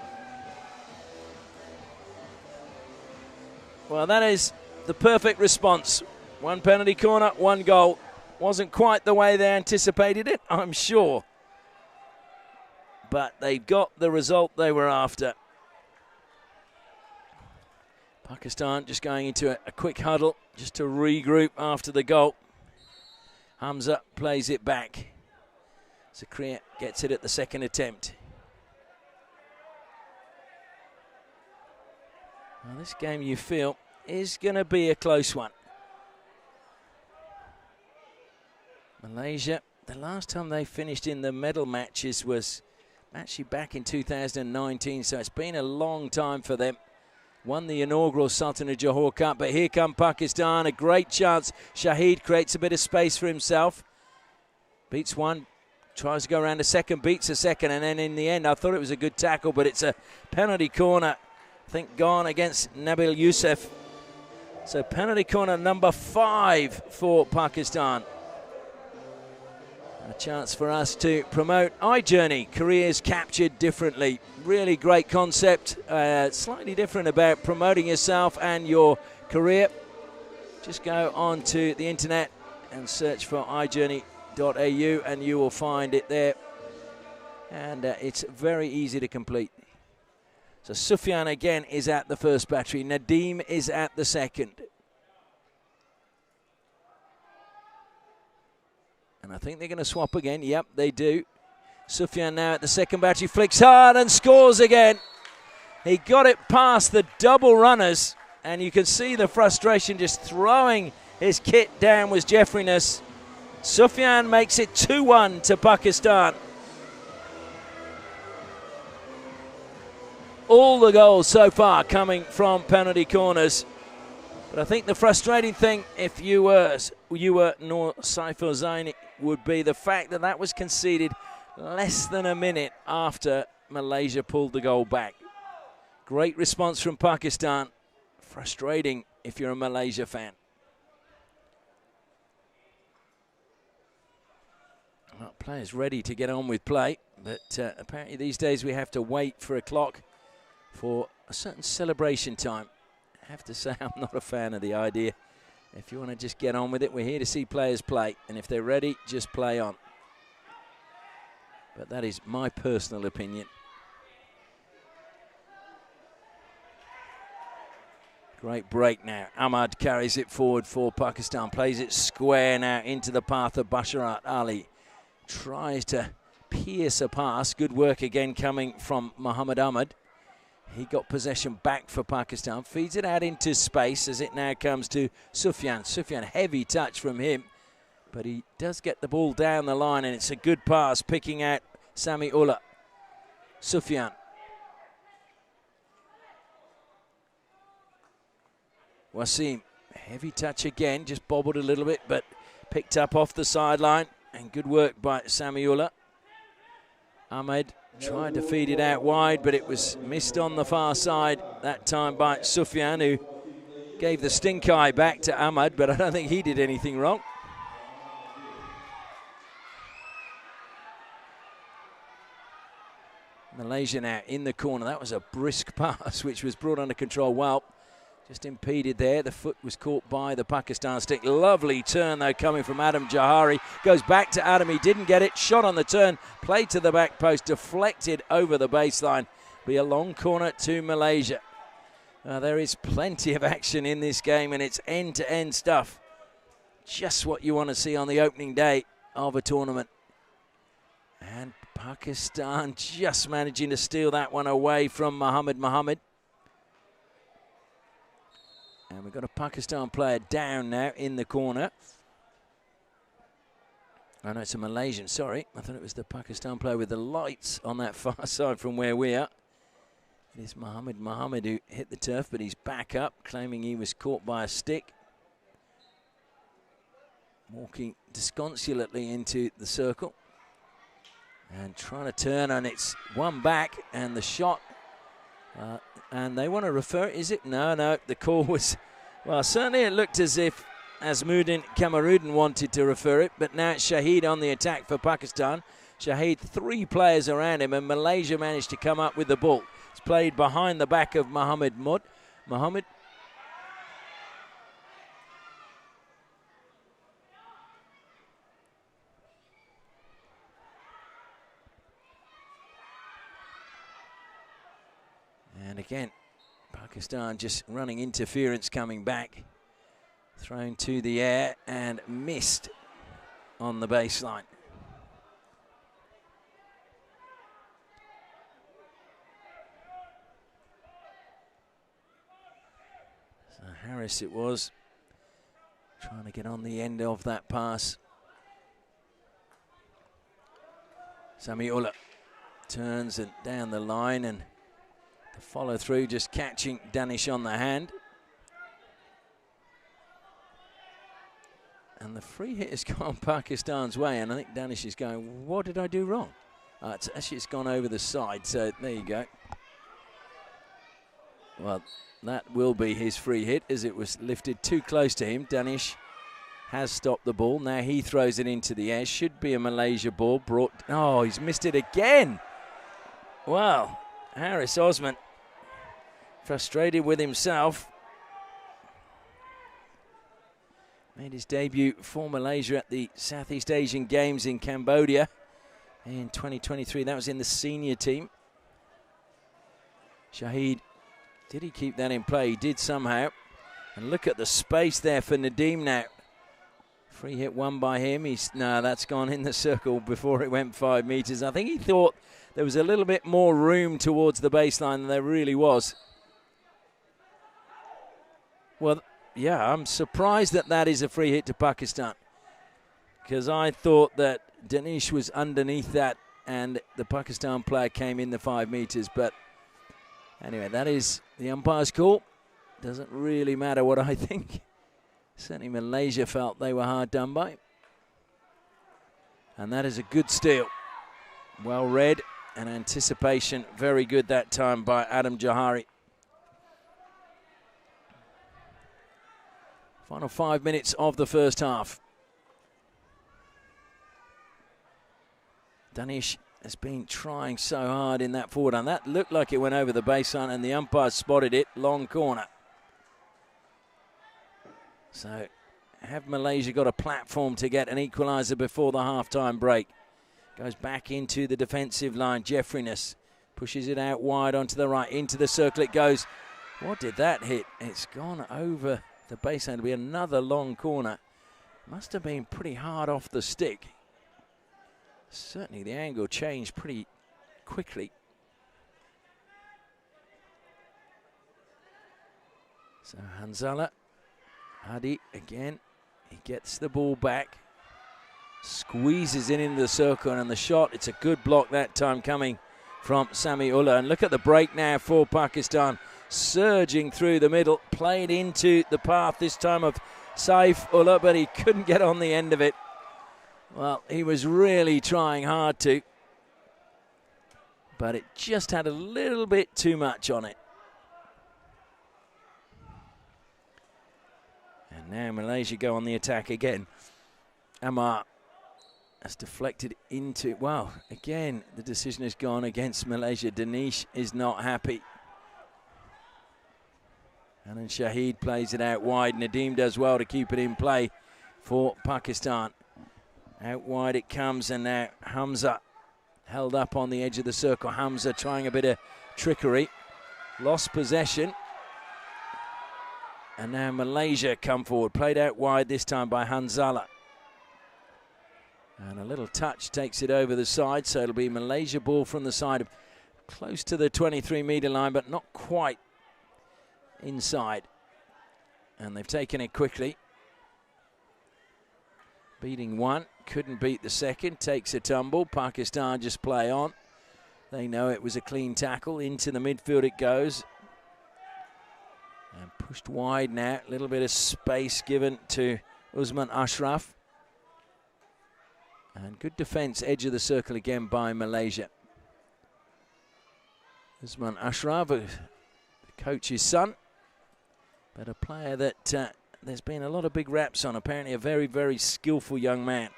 Speaker 3: Well, that is the perfect response. One penalty corner, one goal. Wasn't quite the way they anticipated it, I'm sure. But they got the result they were after. Pakistan just going into a quick huddle just to regroup after the goal. Hamza plays it back. Zakria gets it at the second attempt. Well, this game, you feel, is going to be a close one. Malaysia, the last time they finished in the medal matches was actually back in 2019, so it's been a long time for them. Won the inaugural Sultan of Johor Cup, but here come Pakistan, a great chance. Shahid creates a bit of space for himself. Beats one, tries to go around a second, beats a second, and then in the end, I thought it was a good tackle, but it's a penalty corner, I think, gone against Nabil Youssef. So penalty corner number 5 for Pakistan. A chance for us to promote iJourney, careers captured differently. Really great concept, slightly different about promoting yourself and your career. Just go onto the internet and search for iJourney.au and you will find it there. And it's very easy to complete. So Sufyan again is at the first battery. Nadeem is at the second. And I think they're going to swap again. Yep, they do. Sufyan now at the second battery, flicks hard and scores again. He got it past the double runners, and you can see the frustration just throwing his kit down was Jeffriness. Sufyan makes it 2-1 to Pakistan. All the goals so far coming from penalty corners. But I think the frustrating thing, if you were Noor Saiful Zaini, would be the fact that that was conceded less than a minute after Malaysia pulled the goal back. Great response from Pakistan. Frustrating if you're a Malaysia fan. Well, players ready to get on with play, but apparently these days we have to wait for a clock for a certain celebration time. I have to say I'm not a fan of the idea. If you want to just get on with it, we're here to see players play. And if they're ready, just play on. But that is my personal opinion. Great break now. Ahmad carries it forward for Pakistan. Plays it square now into the path of Basharat Ali. Tries to pierce a pass. Good work again coming from Muhammad Ahmad. He got possession back for Pakistan. Feeds it out into space as it now comes to Sufyan. Sufyan, heavy touch from him. But he does get the ball down the line, and it's a good pass, picking out Sami Ullah. Sufyan. Wasim, heavy touch again, just bobbled a little bit, but picked up off the sideline. And good work by Sami Ullah. Ahmed tried to feed it out wide, but it was missed on the far side that time by Sufyan, who gave the stink eye back to Ahmad, but I don't think he did anything wrong. Malaysia now in the corner. That was a brisk pass, which was brought under control well Just impeded there. The foot was caught by the Pakistan stick. Lovely turn, though, coming from Adam Johari. Goes back to Adam. He didn't get it. Shot on the turn. Played to the back post. Deflected over the baseline. Be a long corner to Malaysia. There is plenty of action in this game, and it's end-to-end stuff. Just what you want to see on the opening day of a tournament. And Pakistan just managing to steal that one away from Mohammed. And we've got a Pakistan player down now in the corner. Oh, no, it's a Malaysian, sorry. I thought it was the Pakistan player with the lights on that far side from where we are. It is Mohammed who hit the turf, but he's back up, claiming he was caught by a stick. Walking disconsolately into the circle. And trying to turn, and it's one back, and the shot... and they want to refer it, is it? No, the call was... Well, certainly it looked as if Azmuddin Kamarudin wanted to refer it, but now it's Shahid on the attack for Pakistan. Shahid, 3 players around him, and Malaysia managed to come up with the ball. It's played behind the back of Mohammed. And again, Pakistan just running interference coming back. Thrown to the air and missed on the baseline. So Harris it was, trying to get on the end of that pass. Samiullah turns and down the line, and the follow through just catching Danish on the hand. And the free hit has gone Pakistan's way, and I think Danish is going, what did I do wrong? It's gone over the side, so there you go. Well, that will be his free hit as it was lifted too close to him. Danish has stopped the ball. Now he throws it into the air. Should be a Malaysia ball brought. Oh, he's missed it again. Well, Harris Osman frustrated with himself. Made his debut for Malaysia at the Southeast Asian Games in Cambodia in 2023. That was in the senior team. Shahid, did he keep that in play? He did somehow. And look at the space there for Nadeem now. Free hit won by him. No, that's gone in the circle before it went 5 meters. I think he thought there was a little bit more room towards the baseline than there really was. Well, yeah, I'm surprised that is a free hit to Pakistan, because I thought that Danish was underneath that and the Pakistan player came in the 5 meters. But anyway, that is the umpire's call. Doesn't really matter what I think. Certainly Malaysia felt they were hard done by. And that is a good steal. Well read, and anticipation very good that time by Adam Johari. Final 5 minutes of the first half. Danish has been trying so hard in that forward, and that looked like it went over the baseline, and the umpire spotted it, long corner. So have Malaysia got a platform to get an equaliser before the half-time break? Goes back into the defensive line. Jeffriness pushes it out wide onto the right, into the circle it goes. What did that hit? It's gone over the baseline. It'll be another long corner. Must have been pretty hard off the stick. Certainly the angle changed pretty quickly. So Hanzala, Hadi again, he gets the ball back, squeezes it into the circle, and the shot, it's a good block that time coming from Samiullah. And look at the break now for Pakistan, surging through the middle, played into the path this time of Saifullah, but he couldn't get on the end of it. Well, he was really trying hard to, but it just had a little bit too much on it. And now Malaysia go on the attack again. Amar has deflected into, well, again, the decision has gone against Malaysia. Danish is not happy. And Shahid plays it out wide. Nadeem does well to keep it in play for Pakistan. Out wide it comes, and now Hamza held up on the edge of the circle. Hamza trying a bit of trickery. Lost possession. And now Malaysia come forward. Played out wide this time by Hanzala. And a little touch takes it over the side, so it'll be Malaysia ball from the side, close to the 23-metre line, but not quite inside. And they've taken it quickly. Beating one, couldn't beat the second, takes a tumble. Pakistan just play on. They know it was a clean tackle. Into the midfield it goes. And pushed wide now. A little bit of space given to Usman Ashraf. And good defence, edge of the circle again by Malaysia. Usman Ashraf, the coach's son, but a player that there's been a lot of big raps on. Apparently a very, very skillful young man.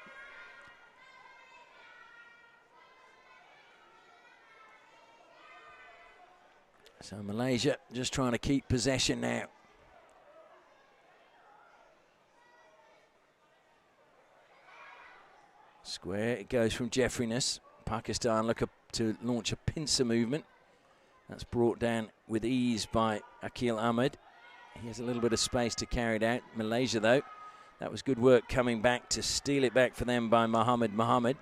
Speaker 3: So Malaysia just trying to keep possession now. Square, it goes from Jeffriness. Pakistan look up to launch a pincer movement. That's brought down with ease by Akil Ahmed. He has a little bit of space to carry it out. Malaysia, though, that was good work coming back to steal it back for them by Mohammed.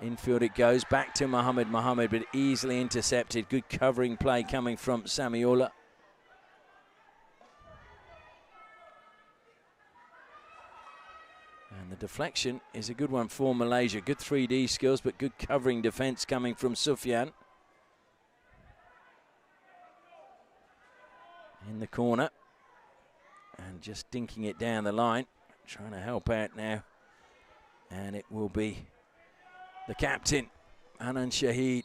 Speaker 3: Infield it goes, back to Mohammed, but easily intercepted. Good covering play coming from Samiola. And the deflection is a good one for Malaysia. Good 3D skills, but good covering defence coming from Sufyan. In the corner. And just dinking it down the line. Trying to help out now. And it will be the captain, Hanan Shahid,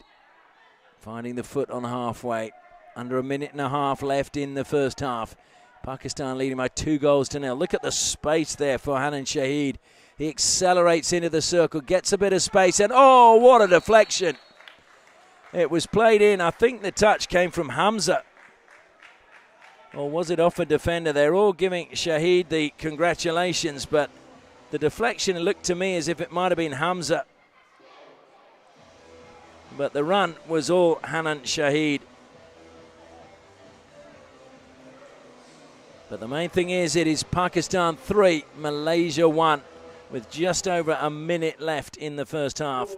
Speaker 3: finding the foot on halfway. Under a minute and a half left in the first half. Pakistan leading by 2-0. Look at the space there for Hanan Shahid. He accelerates into the circle, gets a bit of space, and oh, what a deflection. It was played in. I think the touch came from Hamza. Or was it off a defender? They're all giving Shahid the congratulations, but the deflection looked to me as if it might have been Hamza. But the run was all Hanan Shahid. But the main thing is it is Pakistan 3, Malaysia 1, with just over a minute left in the first half.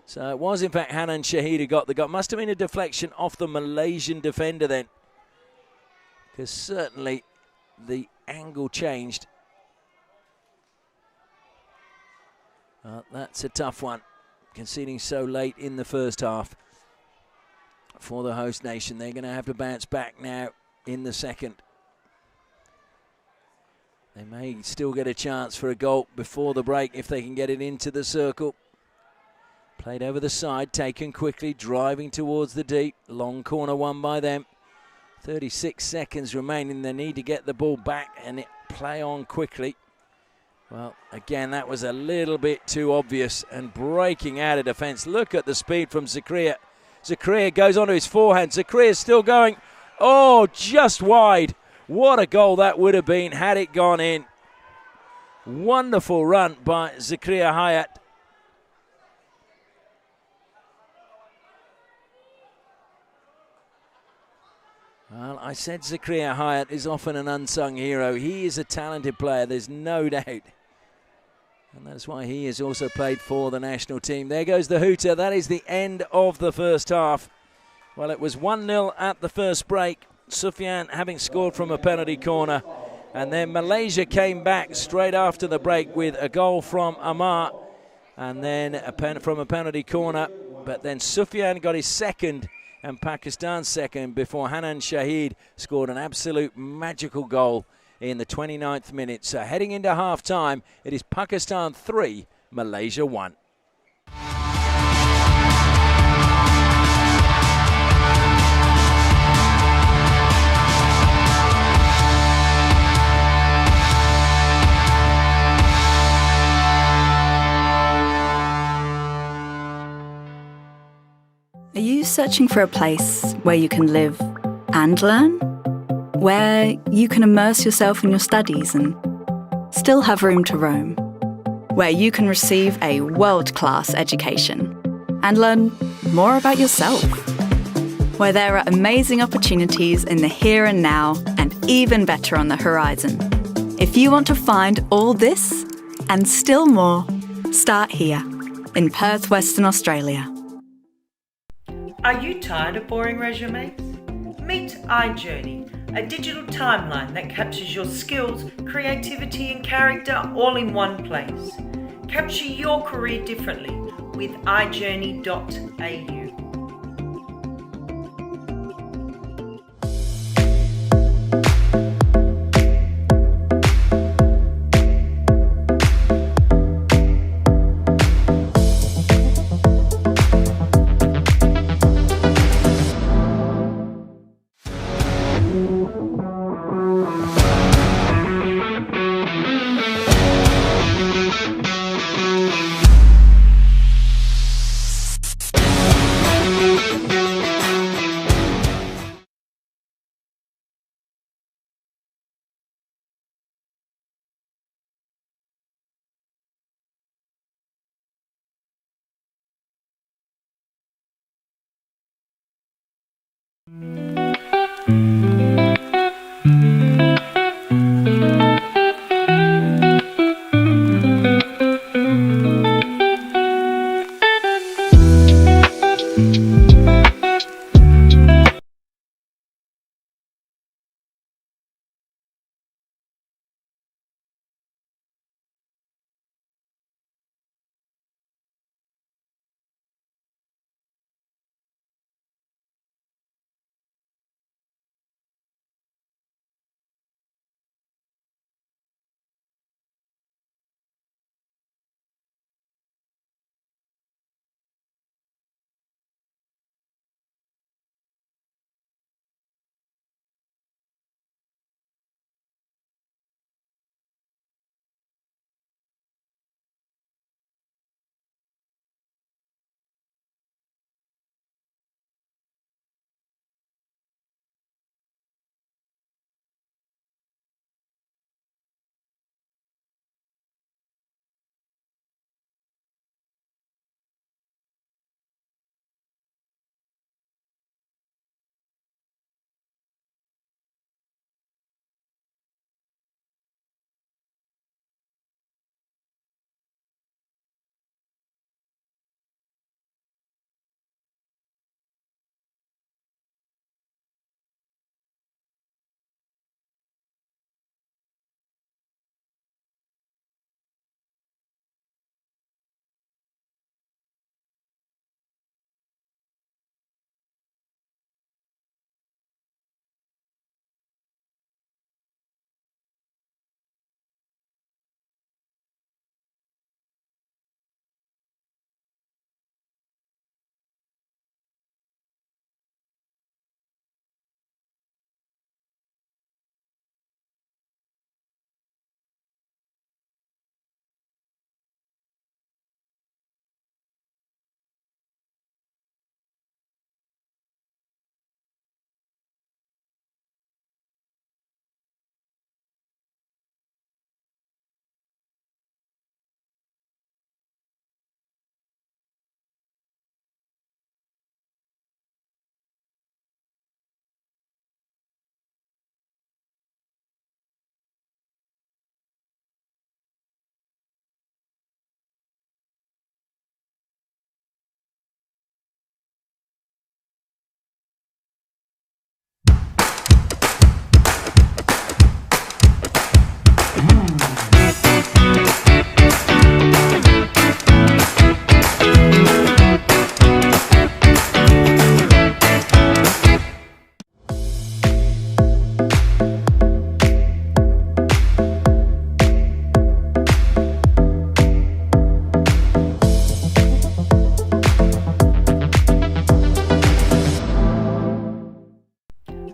Speaker 3: So it was in fact Hanan Shahid who got the goal. Must have been a deflection off the Malaysian defender then, because certainly the angle changed. That's a tough one, conceding so late in the first half for the host nation. They're going to have to bounce back now in the second. They may still get a chance for a goal before the break if they can get it into the circle. Played over the side, taken quickly, driving towards the deep. Long corner won by them. 36 seconds remaining. They need to get the ball back and it play on quickly. Well, again, that was a little bit too obvious and breaking out of defence. Look at the speed from Zakaria. Zakaria goes onto his forehand. Zakaria's still going. Oh, just wide. What a goal that would have been had it gone in. Wonderful run by Zakaria Hayat. Well, I said Zakaria Hayat is often an unsung hero. He is a talented player, there's no doubt. And that's why he has also played for the national team. There goes the hooter. That is the end of the first half. Well, it was 1-0 at the first break. Sufyan having scored from a penalty corner. And then Malaysia came back straight after the break with a goal from Amar. And then from a penalty corner. But then Sufyan got his second and Pakistan's second before Hanan Shahid scored an absolute magical goal in the 29th minute. So heading into half-time, it is Pakistan 3, Malaysia 1.
Speaker 2: you searching for a place where you can live and learn? Where you can immerse yourself in your studies and still have room to roam? Where you can receive a world-class education and learn more about yourself? Where there are amazing opportunities in the here and now and even better on the horizon. If you want to find all this and still more, start here in Perth, Western Australia.
Speaker 1: Are you tired of boring resumes? Meet iJourney, a digital timeline that captures your skills, creativity and character all in one place. Capture your career differently with iJourney.au.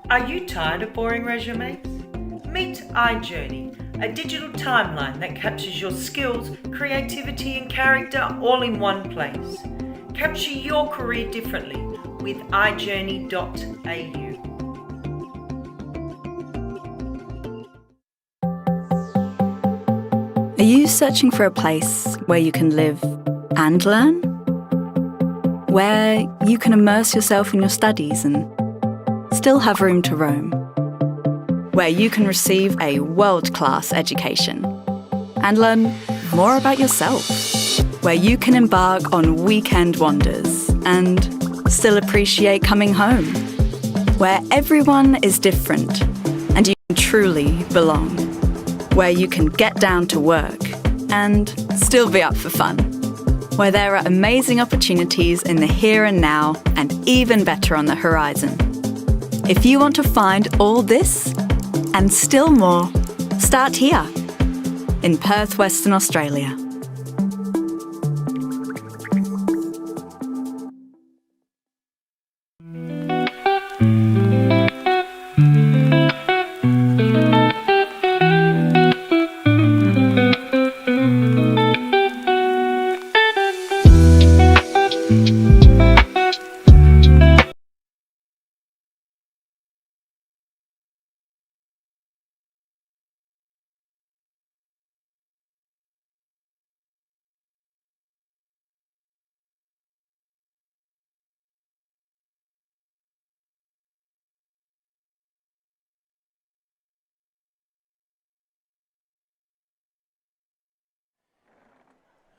Speaker 1: Are you tired of boring resumes? Meet iJourney, a digital timeline that captures your skills, creativity and character all in one place. Capture your career differently with ijourney.au.
Speaker 2: Are you searching for a place where you can live and learn? Where you can immerse yourself in your studies and still have room to roam? Where you can receive a world-class education and learn more about yourself? Where you can embark on weekend wonders and still appreciate coming home? Where everyone is different and you can truly belong? Where you can get down to work and still be up for fun? Where there are amazing opportunities in the here and now and even better on the horizon. If you want to find all this and still more, start here in Perth, Western Australia.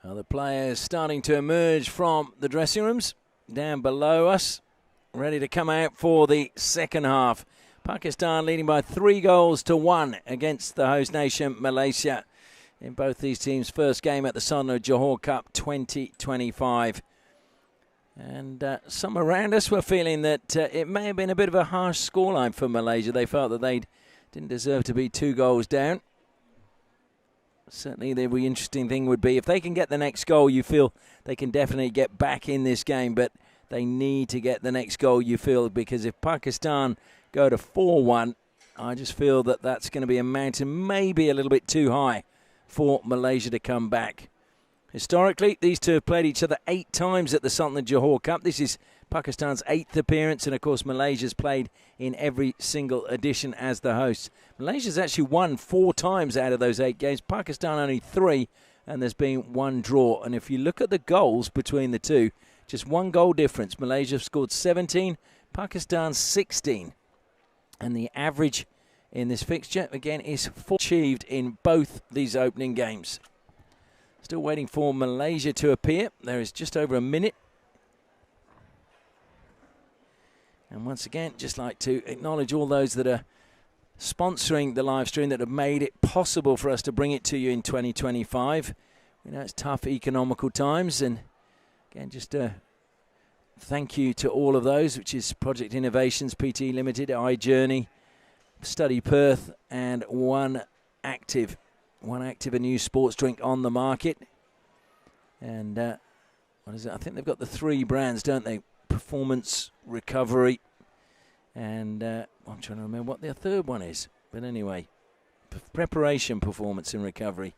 Speaker 3: The players starting to emerge from the dressing rooms down below us, ready to come out for the second half. Pakistan leading by 3-1 against the host nation Malaysia in both these teams' first game at the Sultan of Johor Cup 2025. And some around us were feeling that it may have been a bit of a harsh scoreline for Malaysia. They felt that they didn't deserve to be 2 goals down. Certainly the interesting thing would be if they can get the next goal, you feel they can definitely get back in this game, but they need to get the next goal, you feel, because if Pakistan go to 4-1, I just feel that that's going to be a mountain maybe a little bit too high for Malaysia to come back. Historically, these two have played each other 8 times at the Sultan of Johor Cup. This is Pakistan's 8th appearance, and of course Malaysia's played in every single edition as the hosts. Malaysia's actually won 4 times out of those 8 games. Pakistan only 3, and there's been 1 draw. And if you look at the goals between the two, just 1 goal difference. Malaysia have scored 17, Pakistan 16. And the average in this fixture, again, is 4 achieved in both these opening games. Still waiting for Malaysia to appear. There is just over a minute. And once again, just like to acknowledge all those that are sponsoring the live stream that have made it possible for us to bring it to you in 2025. We know it's tough economical times, and again, just a thank you to all of those, which is Project Innovations, PT Limited, iJourney, Study Perth, and One Active, a new sports drink on the market. And what is it? I think they've got the 3 brands, don't they? Performance, Recovery, and I'm trying to remember what their third one is. But anyway, Preparation, Performance and Recovery.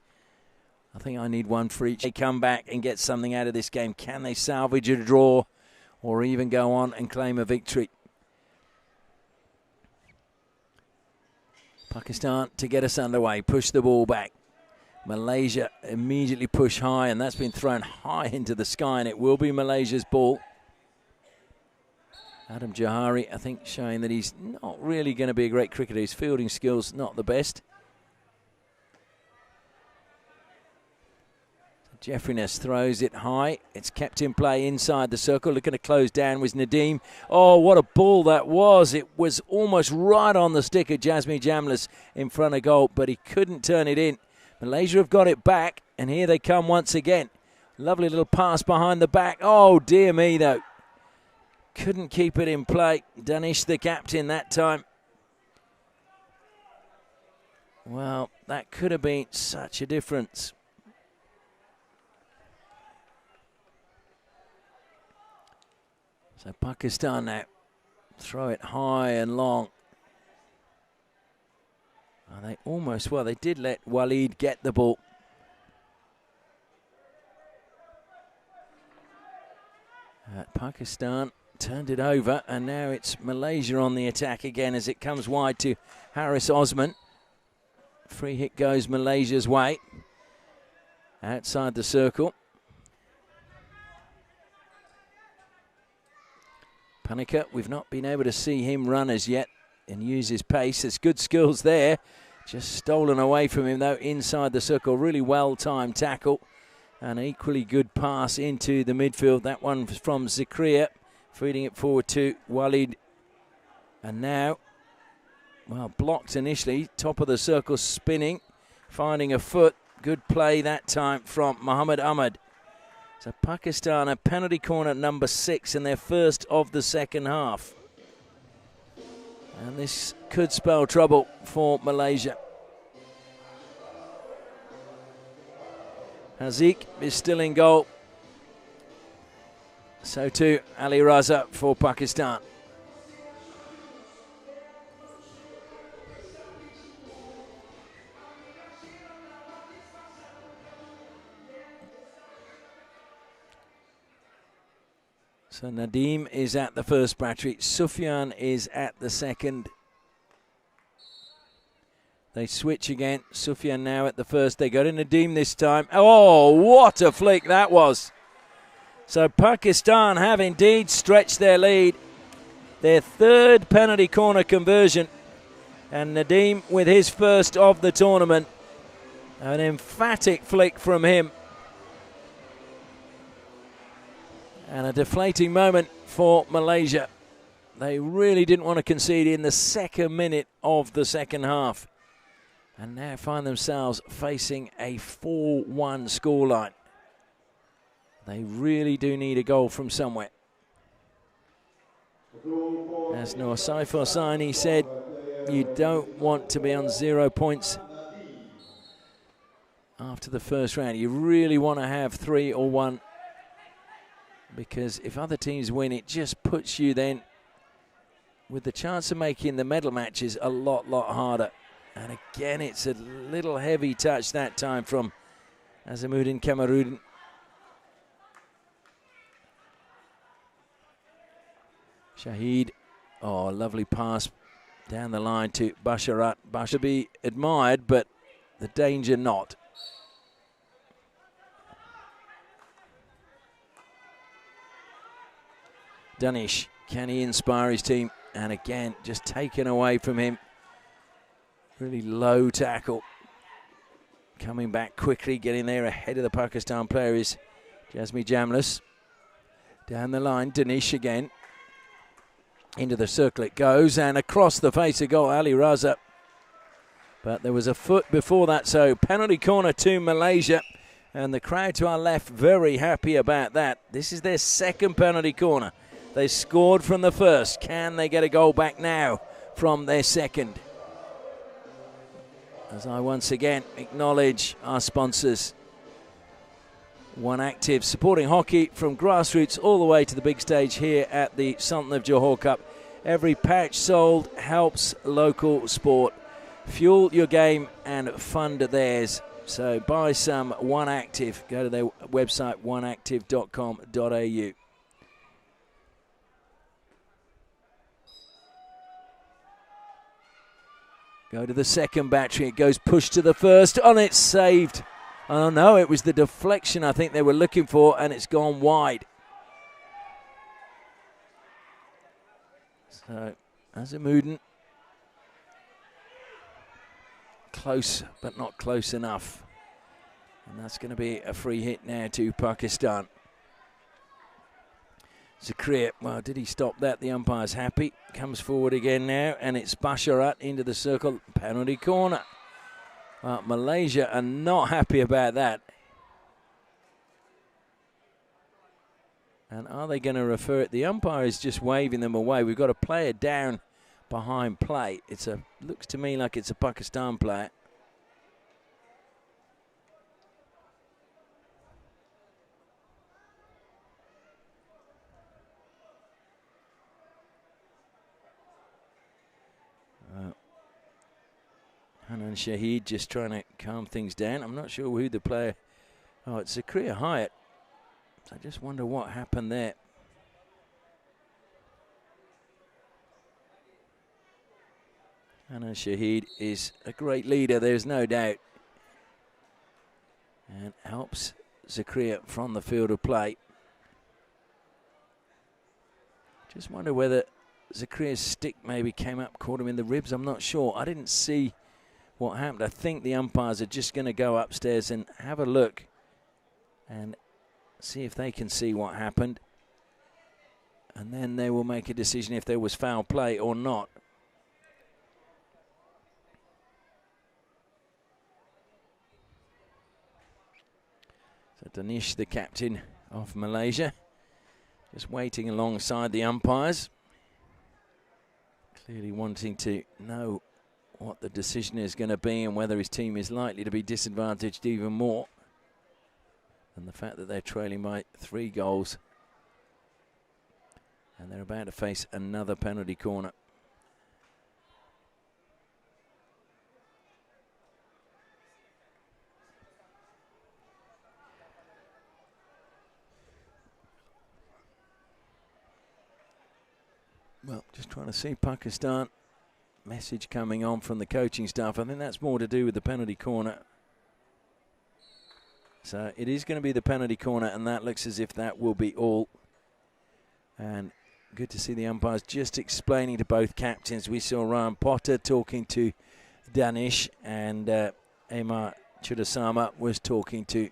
Speaker 3: I think I need one for each. They come back and get something out of this game. Can they salvage a draw or even go on and claim a victory? Pakistan to get us underway, push the ball back. Malaysia immediately push high, and that's been thrown high into the sky, and it will be Malaysia's ball. Adam Johari, I think, showing that he's not really going to be a great cricketer. His fielding skills not the best. Jeffriness throws it high. It's kept in play inside the circle. Looking to close down was Nadeem. Oh, what a ball that was. It was almost right on the stick of Jasmine Jamlis in front of goal, but he couldn't turn it in. Malaysia have got it back, and here they come once again. Lovely little pass behind the back. Oh, dear me, though. Couldn't keep it in play. Danish, the captain, that time. Well, that could have been such a difference. So Pakistan now throw it high and long. Oh, they almost, well, they did let Waleed get the ball. Pakistan turned it over, and now it's Malaysia on the attack again as it comes wide to Harris Osman. Free hit goes Malaysia's way. Outside the circle. Panika, we've not been able to see him run as yet and use his pace. There's good skills there. Just stolen away from him, though, inside the circle. Really well-timed tackle. An equally good pass into the midfield. That one from Zakaria, feeding it forward to Walid. And now, well, blocked initially. Top of the circle, spinning, finding a foot. Good play that time from Muhammad Ahmad. So Pakistan a penalty corner number 6 in their first of the second half. And this could spell trouble for Malaysia. Haziq is still in goal. So too Ali Raza for Pakistan. So Nadeem is at the first battery. Sufyan is at the second. They switch again. Sufyan now at the first. They go to Nadeem this time. Oh, what a flick that was. So Pakistan have indeed stretched their lead. Their third penalty corner conversion. And Nadeem with his first of the tournament. An emphatic flick from him. And a deflating moment for Malaysia. They really didn't want to concede in the second minute of the second half. And now find themselves facing a 4-1 scoreline. They really do need a goal from somewhere. As Noor Saif Hossaini said, you don't want to be on 0 points after the first round. You really want to have 3 or 1. Because if other teams win, it just puts you then with the chance of making the medal matches a lot harder. And again, it's a little heavy touch that time from Azamuddin Kamaruddin. Shahid, oh, lovely pass down the line to Basharat. Bashar be admired, but the danger not. Danish, can he inspire his team? And again, just taken away from him. Really low tackle. Coming back quickly, getting there ahead of the Pakistan player is Jasmine Jamlis. Down the line, Danish again. Into the circle it goes, and across the face of goal, Ali Raza. But there was a foot before that, so penalty corner to Malaysia. And the crowd to our left very happy about that. This is their second penalty corner. They scored from the first. Can they get a goal back now from their second? As I once again acknowledge our sponsors. One Active, supporting hockey from grassroots all the way to the big stage here at the Sultan of Johor Cup. Every patch sold helps local sport. Fuel your game and fund theirs. So buy some One Active. Go to their website, oneactive.com.au. Go to the second battery. It goes pushed to the first. On it's saved. Oh no, it was the deflection I think they were looking for, and it's gone wide. So Azamuddin. Close, but not close enough. And that's going to be a free hit now to Pakistan. Zakaria, well, did he stop that? The umpire's happy. Comes forward again now, and it's Basharat into the circle. Penalty corner. Well, Malaysia are not happy about that. And are they going to refer it? The umpire is just waving them away. We've got a player down behind play. Looks to me like it's a Pakistan player. Hanan Shahid just trying to calm things down. I'm not sure who the player... Oh, it's Zakaria Hyatt. So I just wonder what happened there. Hanan Shahid is a great leader, there's no doubt. And helps Zakaria from the field of play. Just wonder whether Zakaria's stick maybe came up, caught him in the ribs. I'm not sure. I didn't see what happened. I think the umpires are just going to go upstairs and have a look and see if they can see what happened. And then they will make a decision if there was foul play or not. So Danish, the captain of Malaysia, just waiting alongside the umpires. Clearly wanting to know what the decision is going to be and whether his team is likely to be disadvantaged even more than the fact that they're trailing by 3 goals. And they're about to face another penalty corner. Well, just trying to see Pakistan. Message coming on from the coaching staff. I think that's more to do with the penalty corner. So it is going to be the penalty corner, and that looks as if that will be all. And good to see the umpires just explaining to both captains. We saw Ryan Potter talking to Danish, and Emar Chudasama was talking to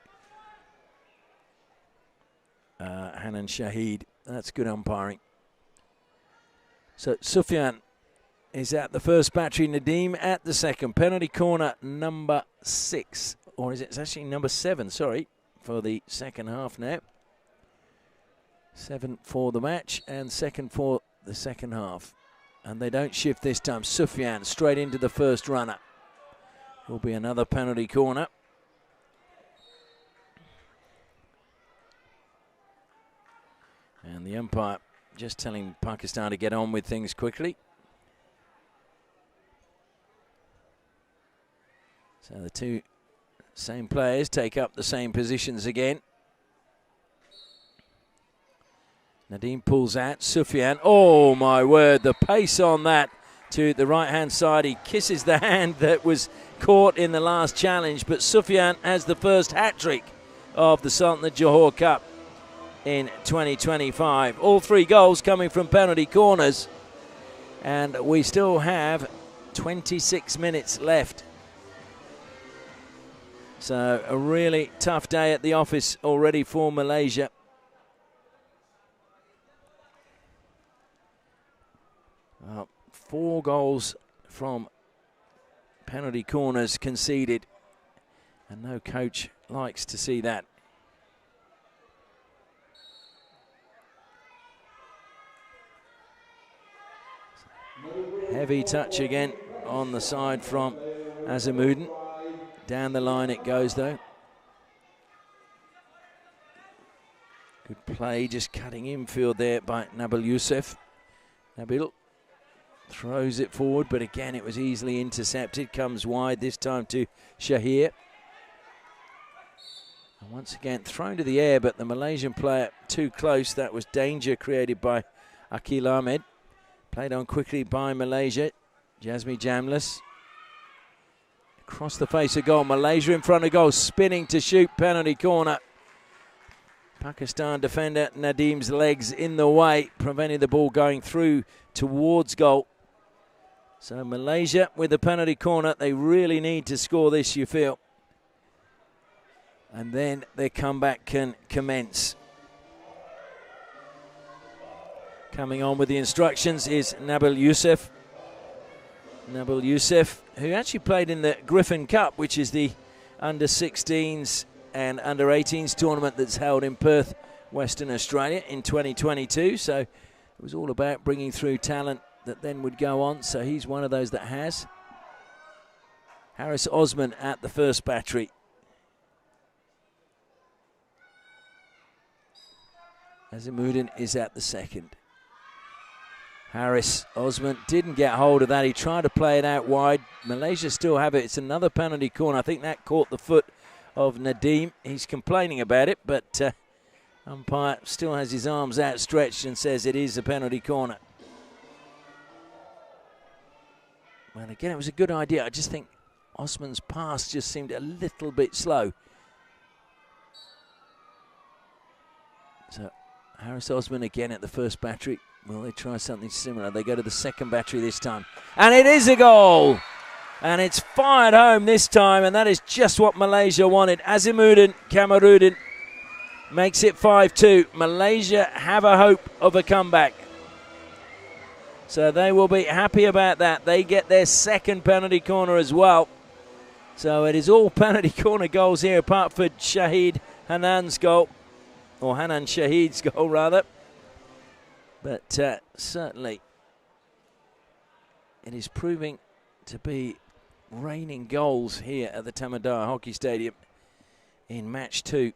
Speaker 3: Hanan Shahid. That's good umpiring. So Sufyan is at the first battery, Nadeem at the second. Penalty corner number 6, or is it? It's actually number 7, sorry, for the second half now. 7 for the match and second for the second half. And they don't shift this time. Sufyan straight into the first runner. Will be another penalty corner. And the umpire just telling Pakistan to get on with things quickly. So the two same players take up the same positions again. Nadeem pulls out. Sufyan, oh my word, the pace on that to the right-hand side. He kisses the hand that was caught in the last challenge, but Sufyan has the first hat-trick of the Sultan of Johor Cup in 2025. All 3 goals coming from penalty corners, and we still have 26 minutes left. So a really tough day at the office already for Malaysia. Well, 4 goals from penalty corners conceded, and no coach likes to see that. Heavy touch again on the side from Azimuddin. Down the line it goes though. Good play, just cutting infield there by Nabil Youssef. Nabil throws it forward, but again it was easily intercepted. Comes wide this time to Shahir. And once again thrown to the air, but the Malaysian player too close. That was danger created by Akil Ahmed. Played on quickly by Malaysia. Jasmi Jamlis. Across the face of goal. Malaysia in front of goal. Spinning to shoot. Penalty corner. Pakistan defender Nadeem's legs in the way, preventing the ball going through towards goal. So Malaysia with the penalty corner. They really need to score this, you feel. And then their comeback can commence. Coming on with the instructions is Nabil Youssef. Nabil Youssef, who actually played in the Griffin Cup, which is the under-16s and under-18s tournament that's held in Perth, Western Australia in 2022. So it was all about bringing through talent that then would go on. So he's one of those that has. Harris Osman at the first battery. Azimuddin is at the second. Harris Osman didn't get hold of that. He tried to play it out wide. Malaysia still have it. It's another penalty corner. I think that caught the foot of Nadeem. He's complaining about it, but umpire still has his arms outstretched and says it is a penalty corner. Well, again, it was a good idea. I just think Osman's pass just seemed a little bit slow. So Harris Osman again at the first battery. Will they try something similar? They go to the second battery this time. And it is a goal! And it's fired home this time, and that is just what Malaysia wanted. Azimuddin Kamarudin makes it 5-2. Malaysia have a hope of a comeback. So they will be happy about that. They get their second penalty corner as well. So it is all penalty corner goals here, apart from Shahid Hanan's goal. Or Hanan Shahid's goal, rather. But certainly it is proving to be raining goals here at the Tamadar Hockey Stadium in match 2.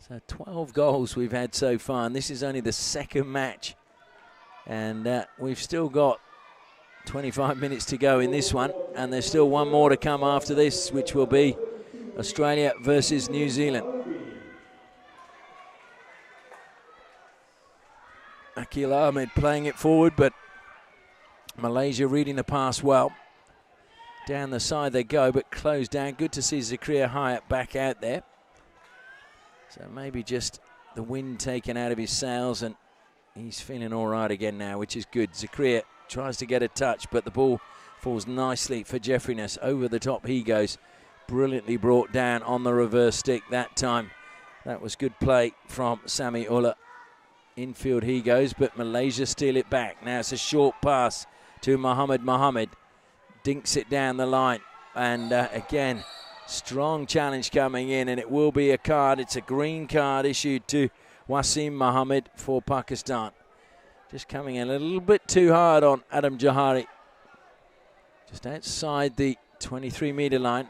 Speaker 3: So 12 goals we've had so far, and this is only the second match. And we've still got 25 minutes to go in this one, and there's still one more to come after this, which will be Australia versus New Zealand. Akil Ahmed playing it forward, but Malaysia reading the pass well. Down the side they go, but closed down. Good to see Zakaria Hyatt back out there. So maybe just the wind taken out of his sails, and he's feeling all right again now, which is good. Zakaria tries to get a touch, but the ball falls nicely for Jeffrey-ness. Over the top he goes. Brilliantly brought down on the reverse stick that time. That was good play from Sami Ullah. Infield he goes, but Malaysia steal it back. Now it's a short pass to Mohamed. Dinks it down the line. And again, strong challenge coming in, and it will be a card. It's a green card issued to Wasim Mohammed for Pakistan. Just coming in a little bit too hard on Adam Johari. Just outside the 23-metre line.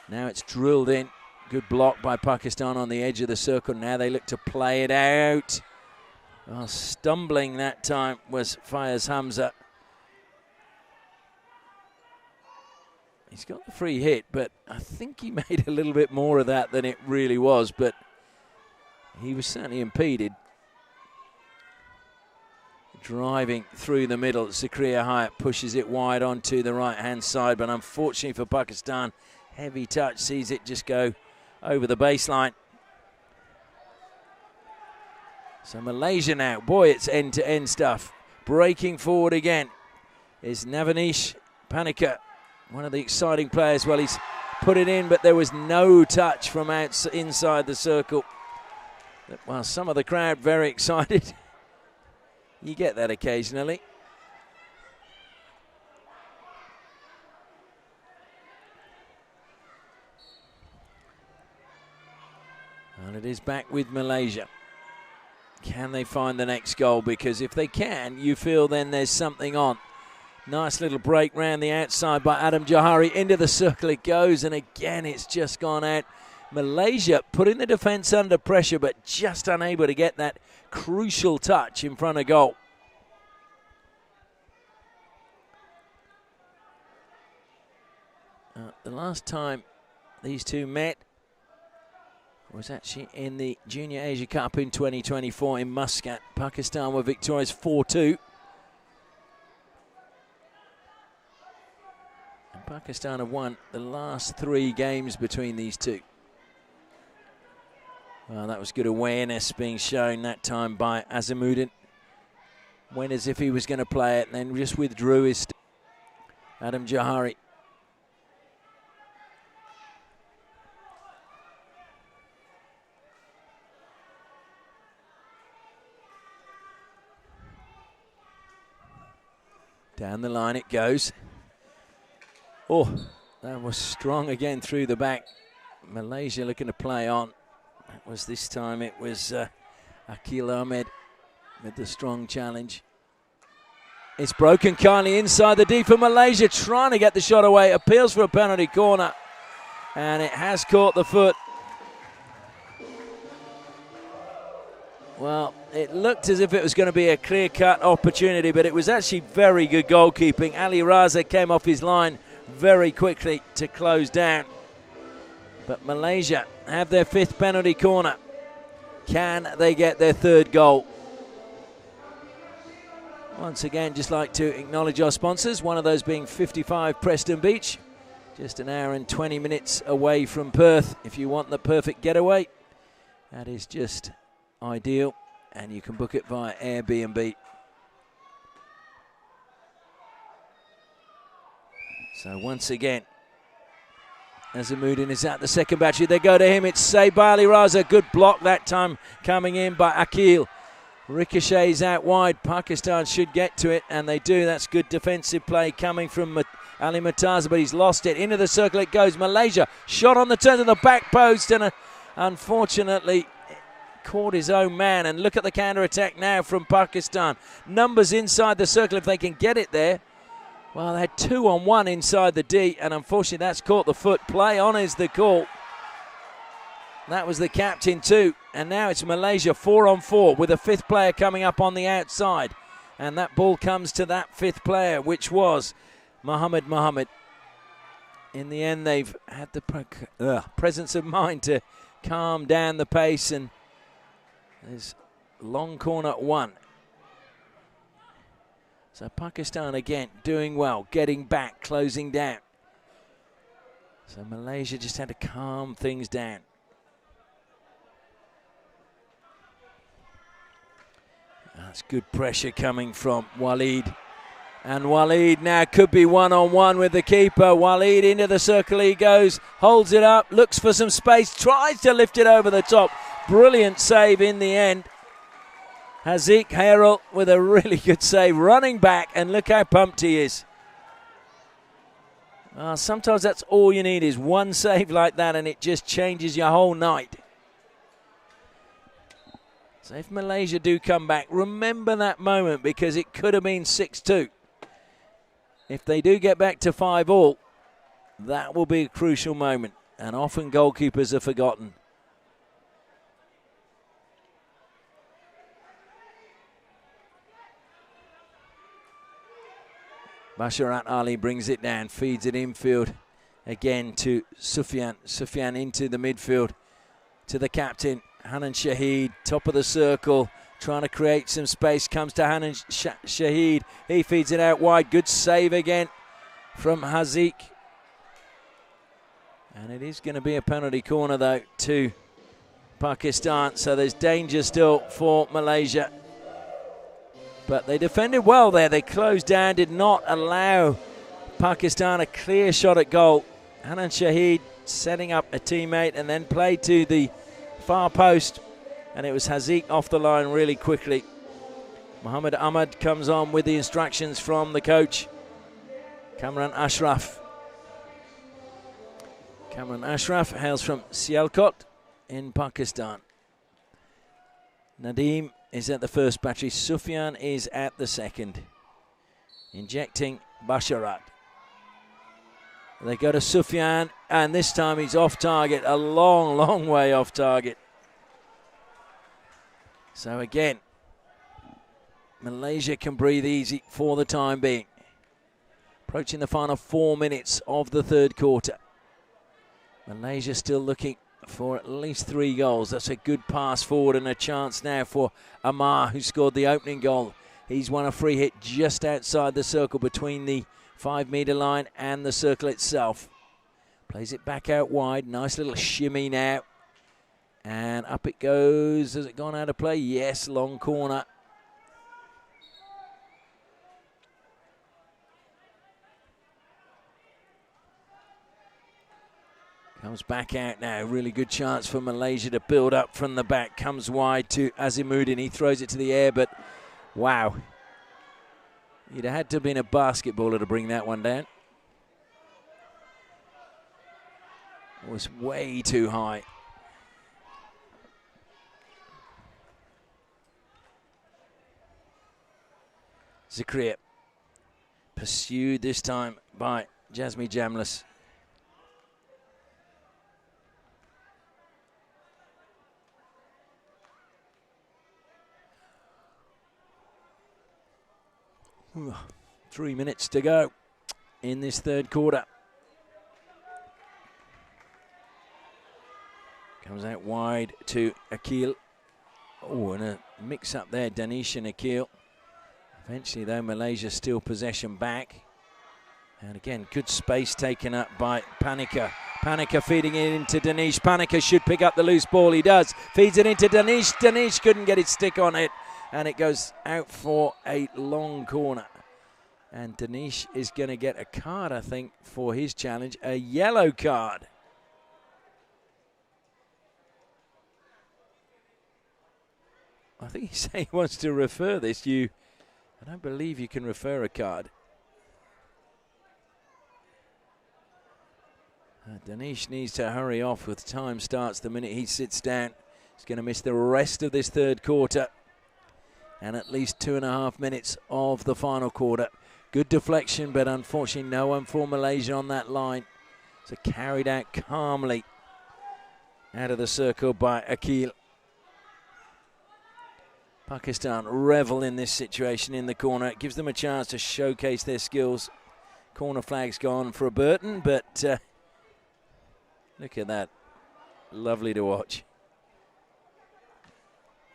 Speaker 3: Now it's drilled in. Good block by Pakistan on the edge of the circle. Now they look to play it out. Oh, stumbling that time was Fayez Hamza. He's got the free hit, but I think he made a little bit more of that than it really was, but he was certainly impeded. Driving through the middle, Zakaria Hyatt pushes it wide onto the right-hand side, but unfortunately for Pakistan, heavy touch sees it just go over the baseline. So Malaysia now, boy, it's end-to-end stuff. Breaking forward again is Navanish Panika, one of the exciting players. Well, he's put it in, but there was no touch from inside the circle. Well, some of the crowd very excited. You get that occasionally. And it is back with Malaysia. Can they find the next goal? Because if they can, you feel then there's something on. Nice little break round the outside by Adam Johari. Into the circle it goes, and again it's just gone out. Malaysia putting the defence under pressure, but just unable to get that crucial touch in front of goal. The last time these two met was actually in the Junior Asia Cup in 2024 in Muscat. Pakistan were victorious 4-2. And Pakistan have won the last 3 games between these two. Well, that was good awareness being shown that time by Azimuddin. Went as if he was going to play it and then just withdrew his Adam Johari. Down the line it goes. Oh, that was strong again through the back. Malaysia looking to play on. That was this time, it was Akil Ahmed with the strong challenge. It's broken kindly inside the D for Malaysia, trying to get the shot away. Appeals for a penalty corner, and it has caught the foot. Well, it looked as if it was going to be a clear-cut opportunity, but it was actually very good goalkeeping. Ali Raza came off his line very quickly to close down. But Malaysia have their 5th penalty corner. Can they get their third goal? Once again, just like to acknowledge our sponsors, one of those being 55 Preston Beach, just an hour and 20 minutes away from Perth. If you want the perfect getaway, that is just ideal, and you can book it via Airbnb. So once again, Azimuddin is at the second battery. They go to him. It's Saibali Raza. Good block that time coming in by Akil. Ricochets out wide. Pakistan should get to it, and they do. That's good defensive play coming from Ali Murtaza, but he's lost it. Into the circle it goes. Malaysia shot on the turn to the back post, and unfortunately caught his own man. And look at the counter-attack now from Pakistan. Numbers inside the circle if they can get it there. Well, they had 2-on-1 inside the D, and unfortunately that's caught the foot. Play on is the call. That was the captain too, and now it's Malaysia 4-on-4 with a fifth player coming up on the outside. And that ball comes to that fifth player, which was Mohammed. In the end, they've had the presence of mind to calm down the pace, and there's long corner 1. So Pakistan again doing well, getting back, closing down. So Malaysia just had to calm things down. That's good pressure coming from Waleed. And Waleed now could be one-on-one with the keeper. Waleed into the circle he goes, holds it up, looks for some space, tries to lift it over the top. Brilliant save in the end. Haziq Harrell with a really good save, running back, and look how pumped he is. Sometimes that's all you need is one save like that, and it just changes your whole night. So if Malaysia do come back, remember that moment, because it could have been 6-2. If they do get back to 5-all, that will be a crucial moment, and often goalkeepers are forgotten. Basharat Ali brings it down, feeds it infield again to Sufyan. Sufyan into the midfield to the captain, Hanan Shahid, top of the circle, trying to create some space, comes to Hanan Shahid. He feeds it out wide, good save again from Haziq. And it is going to be a penalty corner though to Pakistan, so there's danger still for Malaysia. But they defended well there. They closed down, did not allow Pakistan a clear shot at goal. Hanan Shahid setting up a teammate and then played to the far post. And it was Haziq off the line really quickly. Muhammad Ahmad comes on with the instructions from the coach, Kamran Ashraf. Kamran Ashraf hails from Sialkot in Pakistan. Nadeem is at the first battery. Sufyan is at the second. Injecting Basharat. They go to Sufyan, and this time he's off target. A long, long way off target. So again, Malaysia can breathe easy for the time being. Approaching the final 4 minutes of the third quarter. Malaysia still looking for at least 3 goals. That's a good pass forward and a chance now for Amar, who scored the opening goal. He's won a free hit just outside the circle between the 5-metre line and the circle itself. Plays it back out wide. Nice little shimmy now. And up it goes. Has it gone out of play? Yes, long corner. Comes back out now. Really good chance for Malaysia to build up from the back. Comes wide to Azimuddin. He throws it to the air, but wow. You'd have had to have been a basketballer to bring that one down. It was way too high. Zakaria pursued this time by Jasmine Jamlis. Ooh, 3 minutes to go in this third quarter. Comes out wide to Akil. Oh, and a mix-up there, Danish and Akil. Eventually, though, Malaysia still possession back. And again, good space taken up by Panika. Panika feeding it into Danish. Panika should pick up the loose ball. He does. Feeds it into Danish. Danish couldn't get his stick on it. And it goes out for a long corner. And Danish is going to get a card, I think, for his challenge. A yellow card. I think he said he wants to refer this. I don't believe you can refer a card. Danish needs to hurry off with time starts the minute he sits down. He's going to miss the rest of this third quarter and at least 2.5 minutes of the final quarter. Good deflection, but unfortunately no one for Malaysia on that line. So carried out calmly out of the circle by Akil. Pakistan revel in this situation in the corner. It gives them a chance to showcase their skills. Corner flag's gone for a Burton, but look at that. Lovely to watch.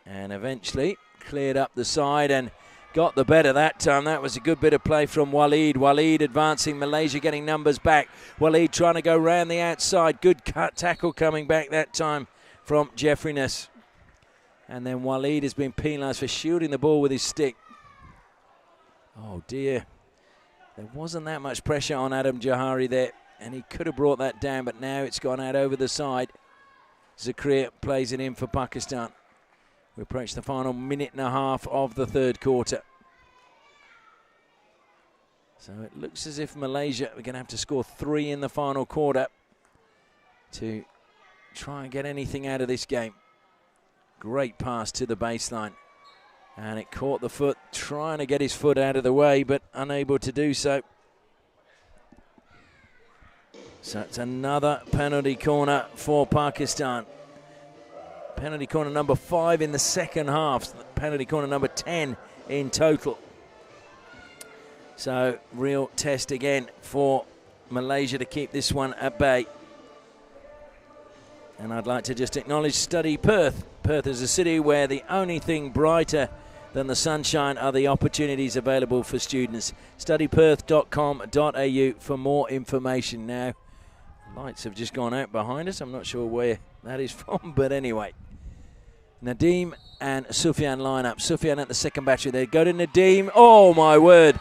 Speaker 3: And eventually cleared up the side and got the better that time. That was a good bit of play from Waleed. Waleed advancing, Malaysia getting numbers back. Waleed trying to go round the outside. Good cut tackle coming back that time from Jeffrey Ness. And then Waleed has been penalised for shielding the ball with his stick. Oh dear. There wasn't that much pressure on Adam Johari there, and he could have brought that down, but now it's gone out over the side. Zakria plays it in for Pakistan. We approach the final 1.5 minutes of the third quarter. So it looks as if Malaysia are going to have to score 3 in the final quarter to try and get anything out of this game. Great pass to the baseline. And it caught the foot, trying to get his foot out of the way, but unable to do so. So it's another penalty corner for Pakistan. Penalty corner number 5 in the second half. Penalty corner number 10 in total. So real test again for Malaysia to keep this one at bay. And I'd like to just acknowledge Study Perth. Perth is a city where the only thing brighter than the sunshine are the opportunities available for students. studyperth.com.au for more information. Now, lights have just gone out behind us. I'm not sure where that is from, but anyway. Nadeem and Sufyan line up. Sufyan at the second battery. They go to Nadeem. Oh, my word.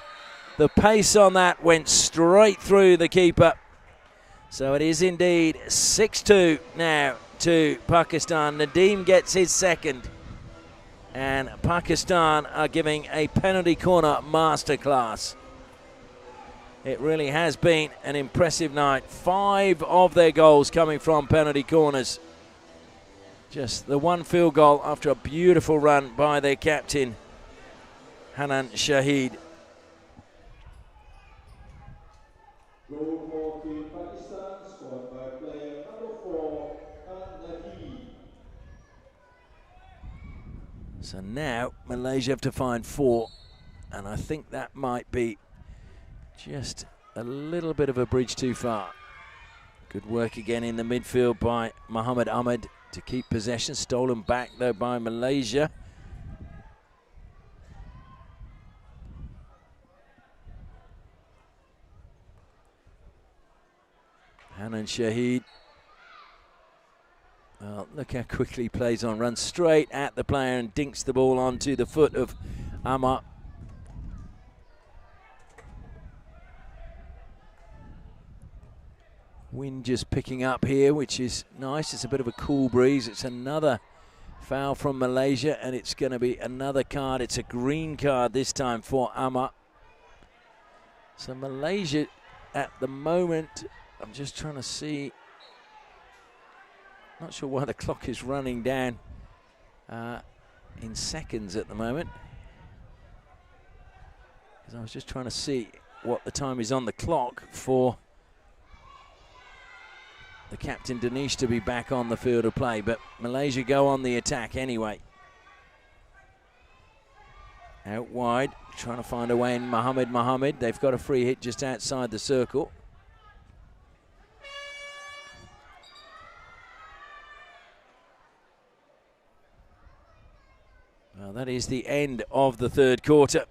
Speaker 3: The pace on that went straight through the keeper. So it is indeed 6-2 now to Pakistan. Nadeem gets his second. And Pakistan are giving a penalty corner masterclass. It really has been an impressive night. 5 of their goals coming from penalty corners. Just the one field goal after a beautiful run by their captain, Hanan Shahid. So now Malaysia have to find 4, and I think that might be just a little bit of a bridge too far. Good work again in the midfield by Muhammad Ahmed to keep possession. Stolen back though by Malaysia. Hanan Shahid. Well, look how quickly he plays on. Runs straight at the player and dinks the ball onto the foot of Amar. Wind just picking up here, which is nice. It's a bit of a cool breeze. It's another foul from Malaysia, and it's going to be another card. It's a green card this time for Amar. So Malaysia at the moment, I'm just trying to see. Not sure why the clock is running down in seconds at the moment. Because I was just trying to see what the time is on the clock for the captain Danish to be back on the field of play. But Malaysia go on the attack anyway. Out wide, trying to find a way in Mohammed. They've got a free hit just outside the circle. that is the end of the third quarter.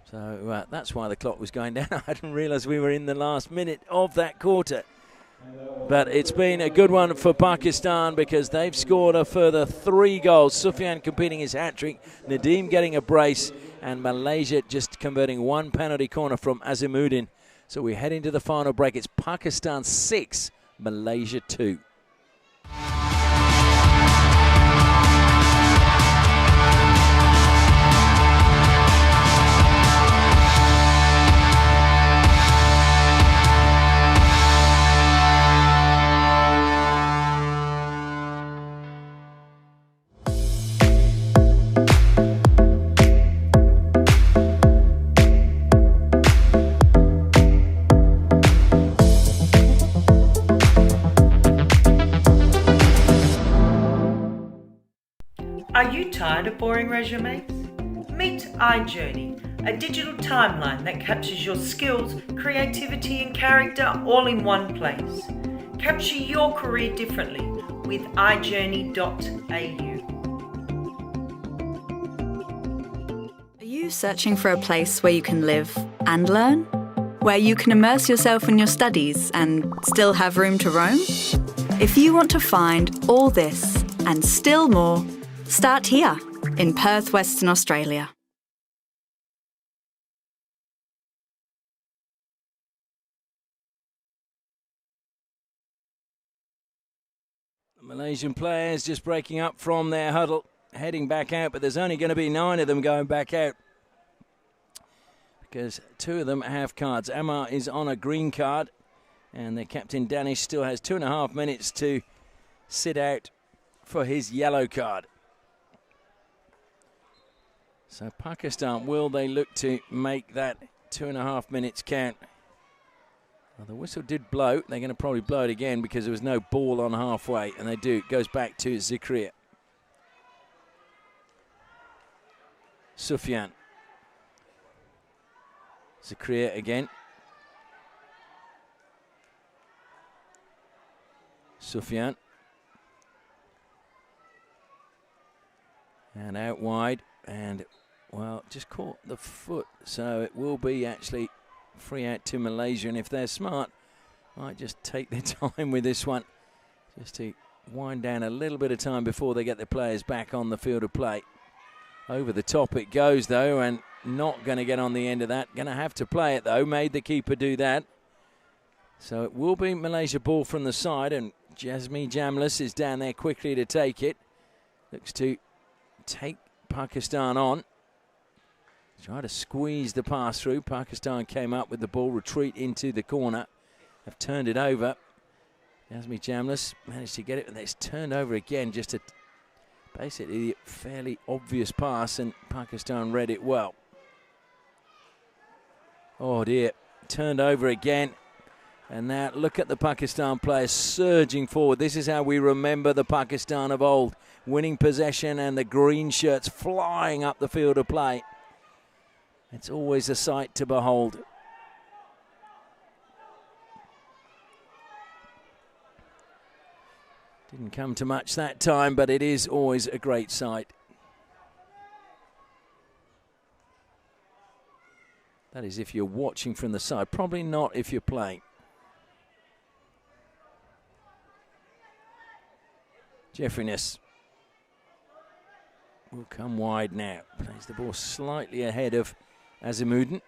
Speaker 3: So that's why the clock was going down. I didn't realise we were in the last minute of that quarter. But it's been a good one for Pakistan because they've scored a further 3 goals. Sufyan completing his hat-trick, Nadeem getting a brace, and Malaysia just converting 1 penalty corner from Azimuddin. So we head into the final break. It's Pakistan 6, Malaysia 2.
Speaker 1: Are you tired of boring resumes? Meet iJourney, a digital timeline that captures your skills, creativity and character all in one place. Capture your career differently with iJourney.au.
Speaker 2: Are you searching for a place where you can live and learn? Where you can immerse yourself in your studies and still have room to roam? If you want to find all this and still more, start here in Perth, Western Australia.
Speaker 3: The Malaysian players just breaking up from their huddle, heading back out, but there's only going to be 9 of them going back out because 2 of them have cards. Ammar is on a green card, and their captain Danish still has 2.5 minutes to sit out for his yellow card. So Pakistan, will they look to make that 2.5 minutes count? Well, the whistle did blow. They're going to probably blow it again because there was no ball on halfway, and they do. It goes back to Zakaria. Sufyan. Zakaria again. Sufyan. And out wide, and well, just caught the foot, so it will be actually free out to Malaysia, and if they're smart, might just take their time with this one, just to wind down a little bit of time before they get their players back on the field of play. Over the top it goes, though, and not going to get on the end of that. Going to have to play it, though. Made the keeper do that. So it will be Malaysia ball from the side, and Jasmine Jamlis is down there quickly to take it. Looks to take Pakistan on. Try to squeeze the pass through. Pakistan came up with the ball, retreat into the corner. Have turned it over. Jasmine Jamlis managed to get it, and it's turned over again. Just a basically fairly obvious pass, and Pakistan read it well. Oh dear, turned over again. And now look at the Pakistan players surging forward. This is how we remember the Pakistan of old. Winning possession and the green shirts flying up the field of play. It's always a sight to behold. Didn't come to much that time, but it is always a great sight. That is if you're watching from the side. Probably not if you're playing. Jeffriness will come wide now. Plays the ball slightly ahead of Azimuddin.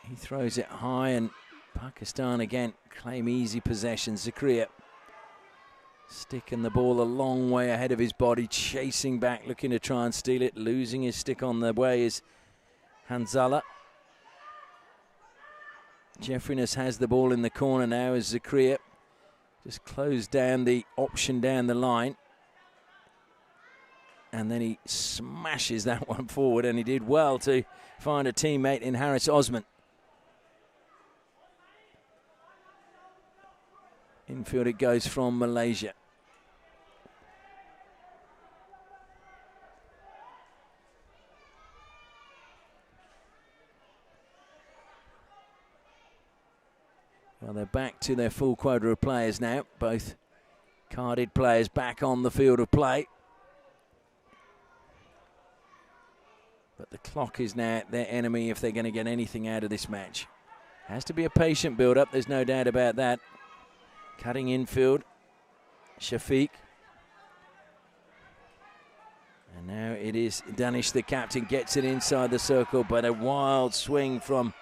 Speaker 3: He throws it high, and Pakistan again claim easy possession. Zakaria sticking the ball a long way ahead of his body, chasing back, looking to try and steal it. Losing his stick on the way is Hanzala. Jeffriness has the ball in the corner now as Zakaria just closed down the option down the line. And then he smashes that one forward, and he did well to find a teammate in Harris Osman. Infield it goes from Malaysia. Well, they're back to their full quota of players now. Both carded players back on the field of play. But the clock is now their enemy if they're going to get anything out of this match. Has to be a patient build-up, there's no doubt about that. Cutting infield, Shafiq. And now it is Danish, the captain, gets it inside the circle, but a wild swing from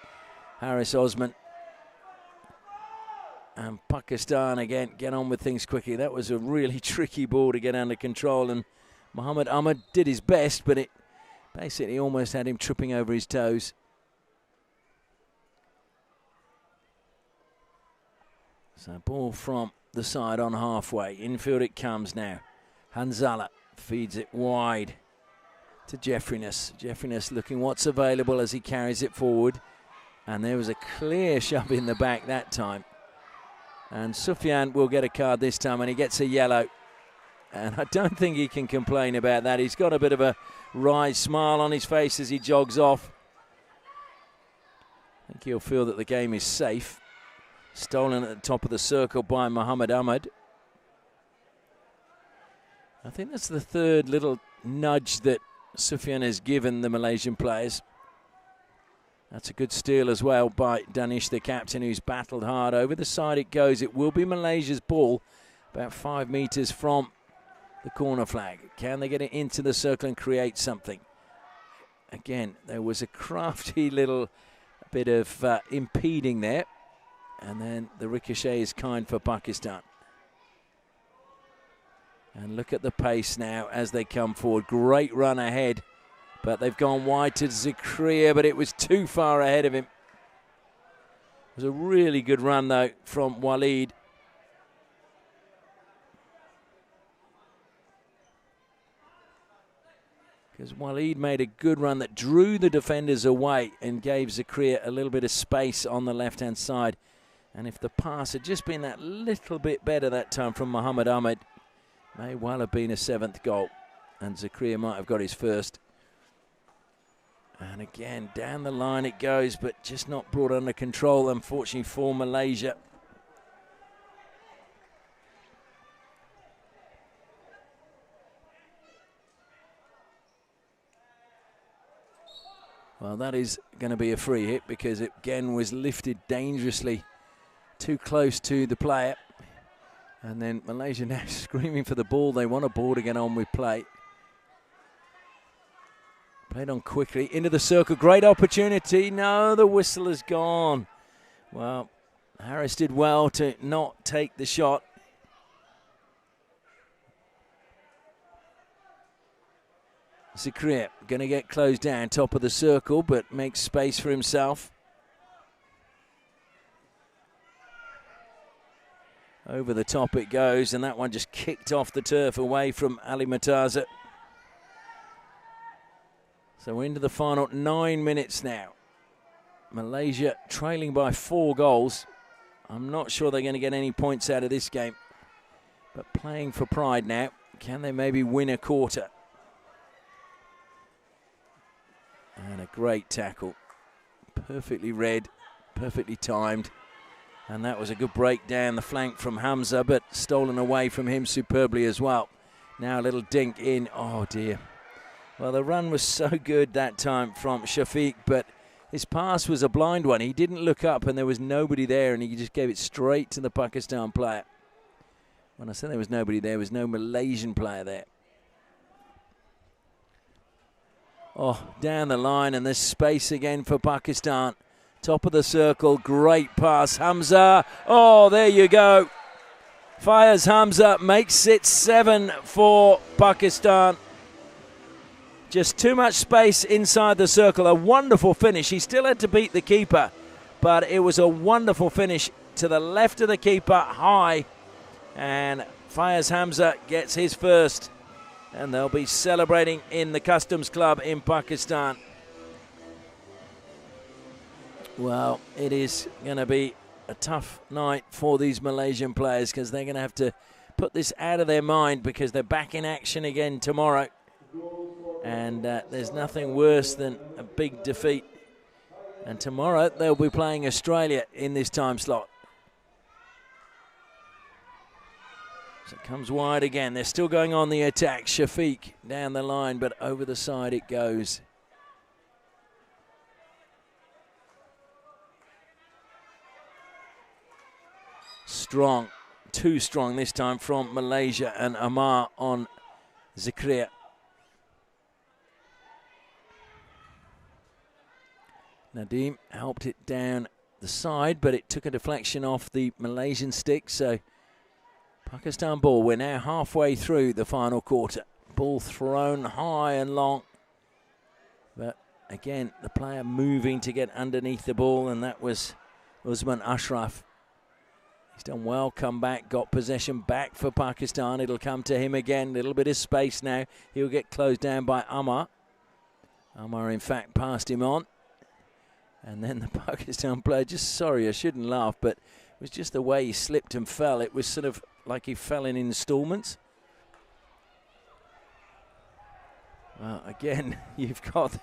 Speaker 3: Haris Osman. And Pakistan, again, get on with things quickly. That was a really tricky ball to get under control, and Mohammed Ahmed did his best, but it basically almost had him tripping over his toes. So ball from the side on halfway. Infield it comes now. Hanzala feeds it wide to Jeffriness. Jeffriness looking what's available as he carries it forward. And there was a clear shove in the back that time. And Sufyan will get a card this time, and he gets a yellow. And I don't think he can complain about that. He's got a bit of a wry smile on his face as he jogs off. I think he'll feel that the game is safe. Stolen at the top of the circle by Mohammed Ahmed. I think that's the third little nudge that Sufyan has given the Malaysian players. That's a good steal as well by Danish, the captain, who's battled hard. Over the side it goes. It will be Malaysia's ball, about 5 metres from the corner flag. Can they get it into the circle and create something? Again, there was a crafty little bit of impeding there. And then the ricochet is kind for Pakistan. And look at the pace now as they come forward. Great run ahead. But they've gone wide to Zakaria, but it was too far ahead of him. It was a really good run, though, from Waleed. Because Waleed made a good run that drew the defenders away and gave Zakaria a little bit of space on the left-hand side. And if the pass had just been that little bit better that time from Mohammed Ahmed, may well have been a 7th goal. And Zakaria might have got his first. And again, down the line it goes, but just not brought under control, unfortunately, for Malaysia. Well, that is going to be a free hit because it again was lifted dangerously too close to the player. And then Malaysia now screaming for the ball. They want a ball to get on with play. Played on quickly into the circle. Great opportunity. No, the whistle is gone. Well, Harris did well to not take the shot. Zakaria going to get closed down, top of the circle, but makes space for himself. Over the top it goes, and that one just kicked off the turf away from Ali Murtaza. So we're into the final 9 minutes now. Malaysia trailing by 4 goals. I'm not sure they're going to get any points out of this game. But playing for pride now. Can they maybe win a quarter? And a great tackle. Perfectly read, perfectly timed. And that was a good break down the flank from Hamza, but stolen away from him superbly as well. Now a little dink in. Oh, dear. Well, the run was so good that time from Shafiq, but his pass was a blind one. He didn't look up and there was nobody there, and he just gave it straight to the Pakistan player. When I said there was nobody there was no Malaysian player there. Oh, down the line, and there's space again for Pakistan. Top of the circle, great pass. Hamza, oh, there you go. Fires Hamza, makes it 7 for Pakistan. Just too much space inside the circle. A wonderful finish. He still had to beat the keeper, but it was a wonderful finish to the left of the keeper, high. And Fires Hamza gets his first. And they'll be celebrating in the Customs Club in Pakistan. Well, it is going to be a tough night for these Malaysian players because they're going to have to put this out of their mind because they're back in action again tomorrow. And there's nothing worse than a big defeat. And tomorrow they'll be playing Australia in this time slot. So it comes wide again. They're still going on the attack. Shafiq down the line, but over the side it goes. Strong, too strong this time from Malaysia, and Amar on Zakaria. Nadim helped it down the side, but it took a deflection off the Malaysian stick, so Pakistan ball. We're now halfway through the final quarter. Ball thrown high and long, but again the player moving to get underneath the ball, and that was Usman Ashraf. He's done well, come back, got possession back for Pakistan. It'll come to him again, a little bit of space now. He'll get closed down by Amar. Amar in fact passed him on. And then the Pakistan player, just sorry, I shouldn't laugh, but it was just the way he slipped and fell. It was sort of like he fell in installments. Well, again, you've got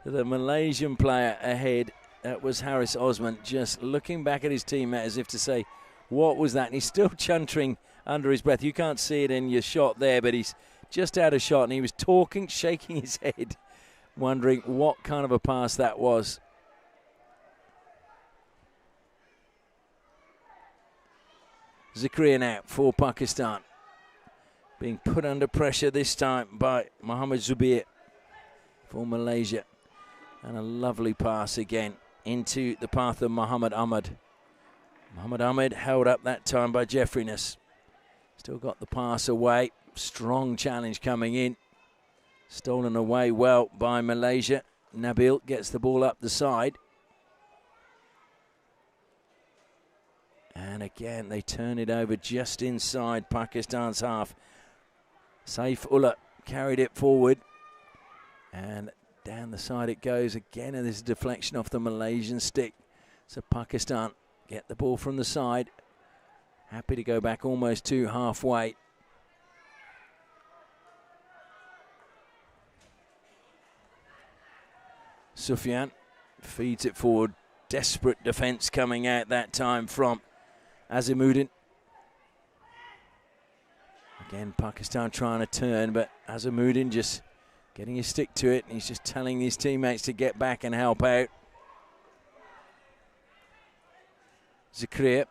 Speaker 3: the Malaysian player ahead. That was Haris Osman, just looking back at his teammate as if to say, what was that? And he's still chuntering under his breath. You can't see it in your shot there, but he's just out of shot, and he was talking, shaking his head, wondering what kind of a pass that was. Zakaria now for Pakistan. Being put under pressure this time by Muhammad Zubir for Malaysia. And a lovely pass again into the path of Muhammad Ahmad. Muhammad Ahmad held up that time by Jeffriness. Still got the pass away. Strong challenge coming in. Stolen away well by Malaysia. Nabil gets the ball up the side. And again, they turn it over just inside Pakistan's half. Saifullah carried it forward. And down the side it goes again. And there's a deflection off the Malaysian stick. So Pakistan get the ball from the side. Happy to go back almost to halfway. Sufyan feeds it forward. Desperate defence coming out that time from Azimuddin. Again, Pakistan trying to turn, but Azimuddin just getting his stick to it, and he's just telling his teammates to get back and help out. Zakaria.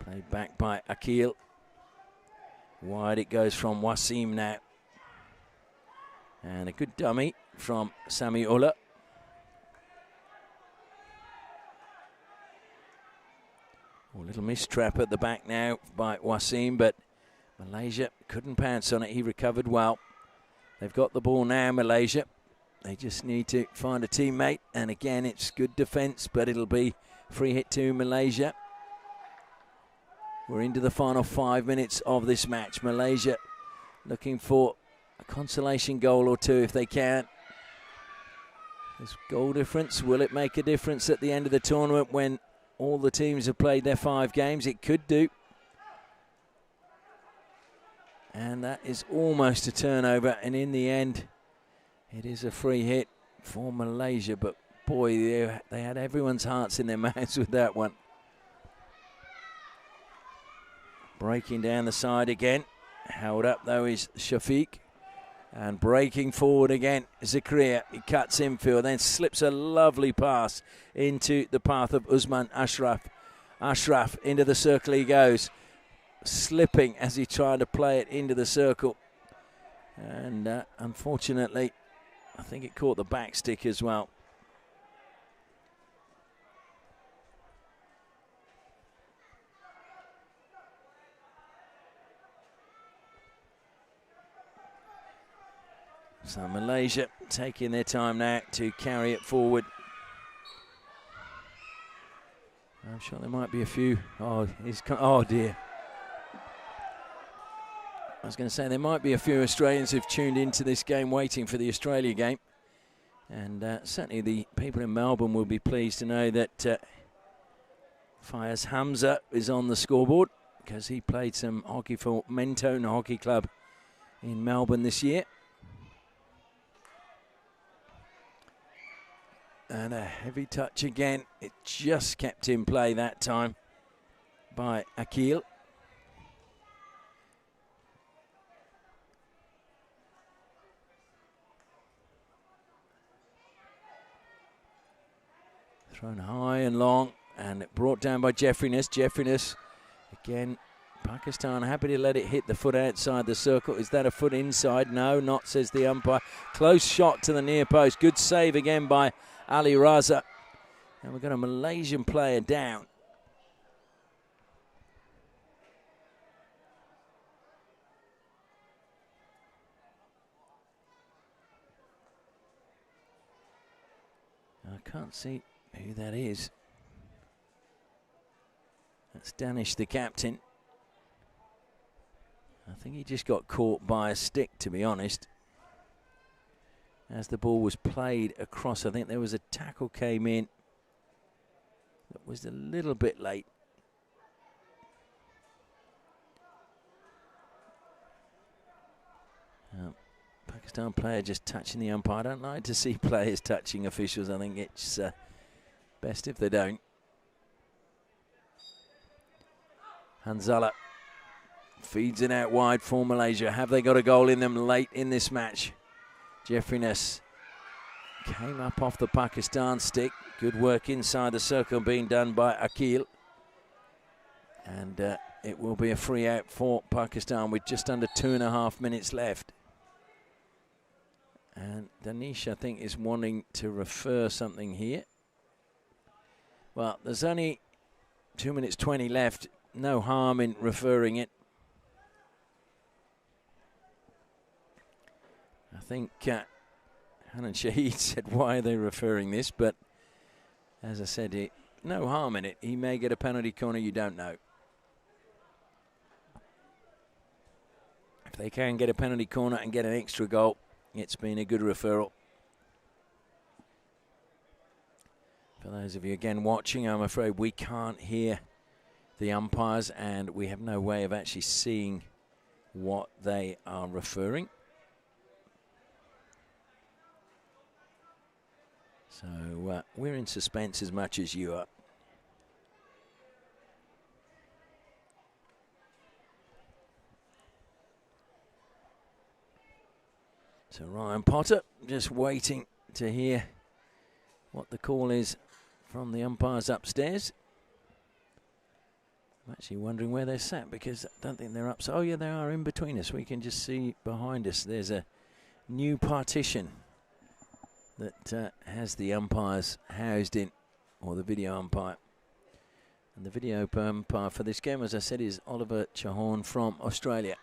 Speaker 3: Played back by Akil. Wide it goes from Wasim now. And a good dummy from Samiullah. A little mistrap at the back now by Wasim, but Malaysia couldn't pounce on it. He recovered well. They've got the ball now, Malaysia. They just need to find a teammate. And again, it's good defence, but it'll be free hit to Malaysia. We're into the final 5 minutes of this match. Malaysia looking for a consolation goal or two if they can. This goal difference, will it make a difference at the end of the tournament when all the teams have played their 5 games? It could do. And that is almost a turnover, and in the end it is a free hit for Malaysia, but boy, they had everyone's hearts in their mouths with that one. Breaking down the side again. Held up though is Shafiq. And breaking forward again, Zakaria. He cuts infield, then slips a lovely pass into the path of Usman Ashraf. Ashraf into the circle he goes, slipping as he tried to play it into the circle. And unfortunately, I think it caught the back stick as well. So Malaysia taking their time now to carry it forward. I'm sure there might be a few. Oh dear. I was going to say there might be a few Australians who've tuned into this game waiting for the Australia game. And certainly the people in Melbourne will be pleased to know that Fayaz Hamza is on the scoreboard because he played some hockey for Mentone Hockey Club in Melbourne this year. And a heavy touch again. It just kept in play that time by Akil. Thrown high and long, and brought down by Jeffriness. Jeffriness, again, Pakistan happy to let it hit the foot outside the circle. Is that a foot inside? No, not, says the umpire. Close shot to the near post. Good save again by Ali Raza. And we've got a Malaysian player down. I can't see who that is. That's Danish, the captain. I think he just got caught by a stick, to be honest. As the ball was played across, I think there was a tackle came in that was a little bit late. Pakistan player just touching the umpire. I don't like to see players touching officials. I think it's best if they don't. Hanzala feeds it out wide for Malaysia. Have they got a goal in them late in this match? Jeffriness came up off the Pakistan stick. Good work inside the circle being done by Akil. And it will be a free out for Pakistan with just under 2.5 minutes left. And Danish, I think, is wanting to refer something here. Well, there's only 2 minutes 20 left. No harm in referring it. I think Hanan Shahid said, why are they referring this? But as I said, no harm in it. He may get a penalty corner, you don't know. If they can get a penalty corner and get an extra goal, it's been a good referral. For those of you again watching, I'm afraid we can't hear the umpires and we have no way of actually seeing what they are referring. So we're in suspense as much as you are. So Ryan Potter just waiting to hear what the call is from the umpires upstairs. I'm actually wondering where they're sat because I don't think they're up. Oh yeah, they are in between us. We can just see behind us there's a new partition that has the umpires housed in, or the video umpire. And the video umpire for this game, as I said, is Oliver Chahorn from Australia.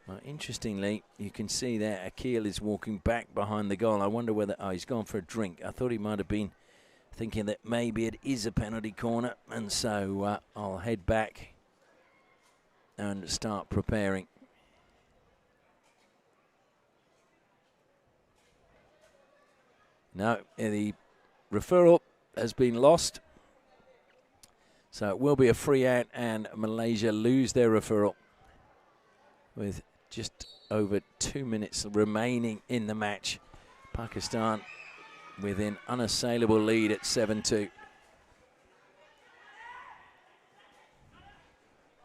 Speaker 3: Well, interestingly, you can see there Akil is walking back behind the goal. I wonder whether, oh, he's gone for a drink. I thought he might have been thinking that maybe it is a penalty corner, and so I'll head back and start preparing. No, the referral has been lost. So it will be a free out and Malaysia lose their referral with just over 2 minutes remaining in the match. Pakistan with an unassailable lead at 7-2.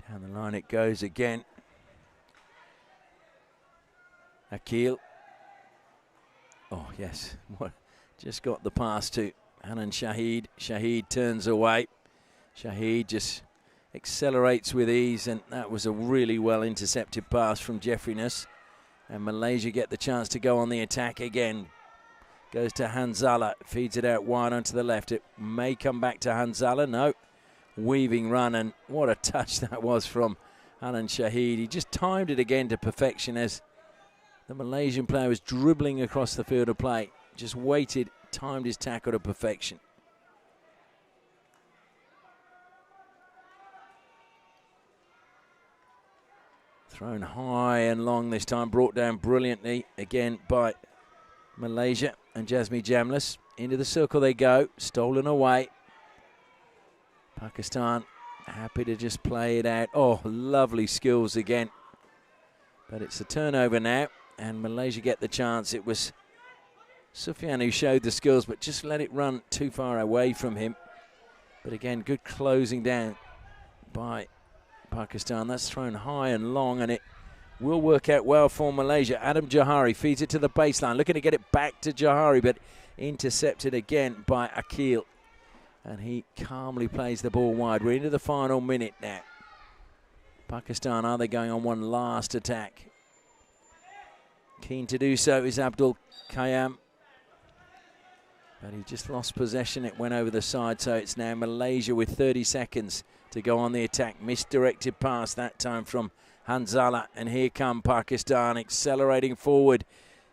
Speaker 3: Down the line it goes again. Akil. Oh, yes. What? Just got the pass to Hanan Shahid. Shahid turns away. Shahid just accelerates with ease, and that was a really well intercepted pass from Jeffriness. And Malaysia get the chance to go on the attack again. Goes to Hanzala, feeds it out wide onto the left. It may come back to Hanzala. No, weaving run, and what a touch that was from Hanan Shahid. He just timed it again to perfection as the Malaysian player was dribbling across the field of play. Just waited, timed his tackle to perfection. Thrown high and long this time, brought down brilliantly again by Malaysia and Jasmine Jamlis. Into the circle they go, stolen away. Pakistan happy to just play it out. Oh, lovely skills again. But it's a turnover now, and Malaysia get the chance. It was Sufyan who showed the skills, but just let it run too far away from him. But again, good closing down by Pakistan. That's thrown high and long, and it will work out well for Malaysia. Adam Johari feeds it to the baseline, looking to get it back to Johari, but intercepted again by Akil. And he calmly plays the ball wide. We're into the final minute now. Pakistan, are they going on one last attack? Keen to do so is Abdul Khayyam. But he just lost possession. It went over the side, so it's now Malaysia with 30 seconds to go on the attack. Misdirected pass that time from Hanzala. And here come Pakistan accelerating forward.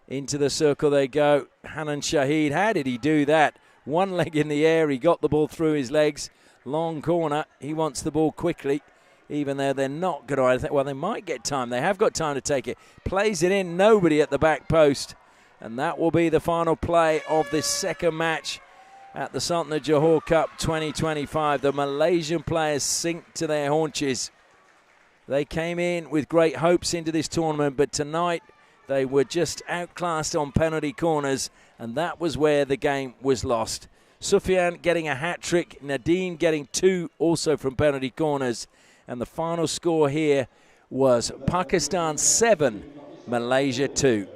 Speaker 3: Into the circle they go. Hanan Shahid, how did he do that? One leg in the air, he got the ball through his legs. Long corner, he wants the ball quickly. Even though they're not going to, I think, well, they might get time. They have got time to take it. Plays it in, nobody at the back post. And that will be the final play of this second match at the Sultan of Johor Cup 2025. The Malaysian players sink to their haunches. They came in with great hopes into this tournament, but tonight they were just outclassed on penalty corners, and that was where the game was lost. Sufyan getting a hat-trick, Nadeem getting 2 also from penalty corners, and the final score here was Pakistan 7, Malaysia 2.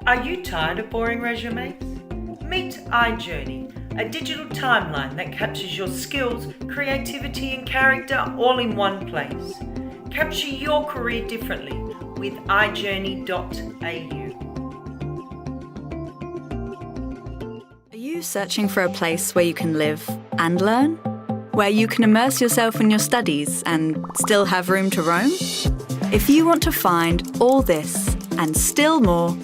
Speaker 1: Are you tired of boring resumes? Meet iJourney, a digital timeline that captures your skills, creativity and character all in one place. Capture your career differently with iJourney.au.
Speaker 2: Are you searching for a place where you can live and learn? Where you can immerse yourself in your studies and still have room to roam? If you want to find all this and still more,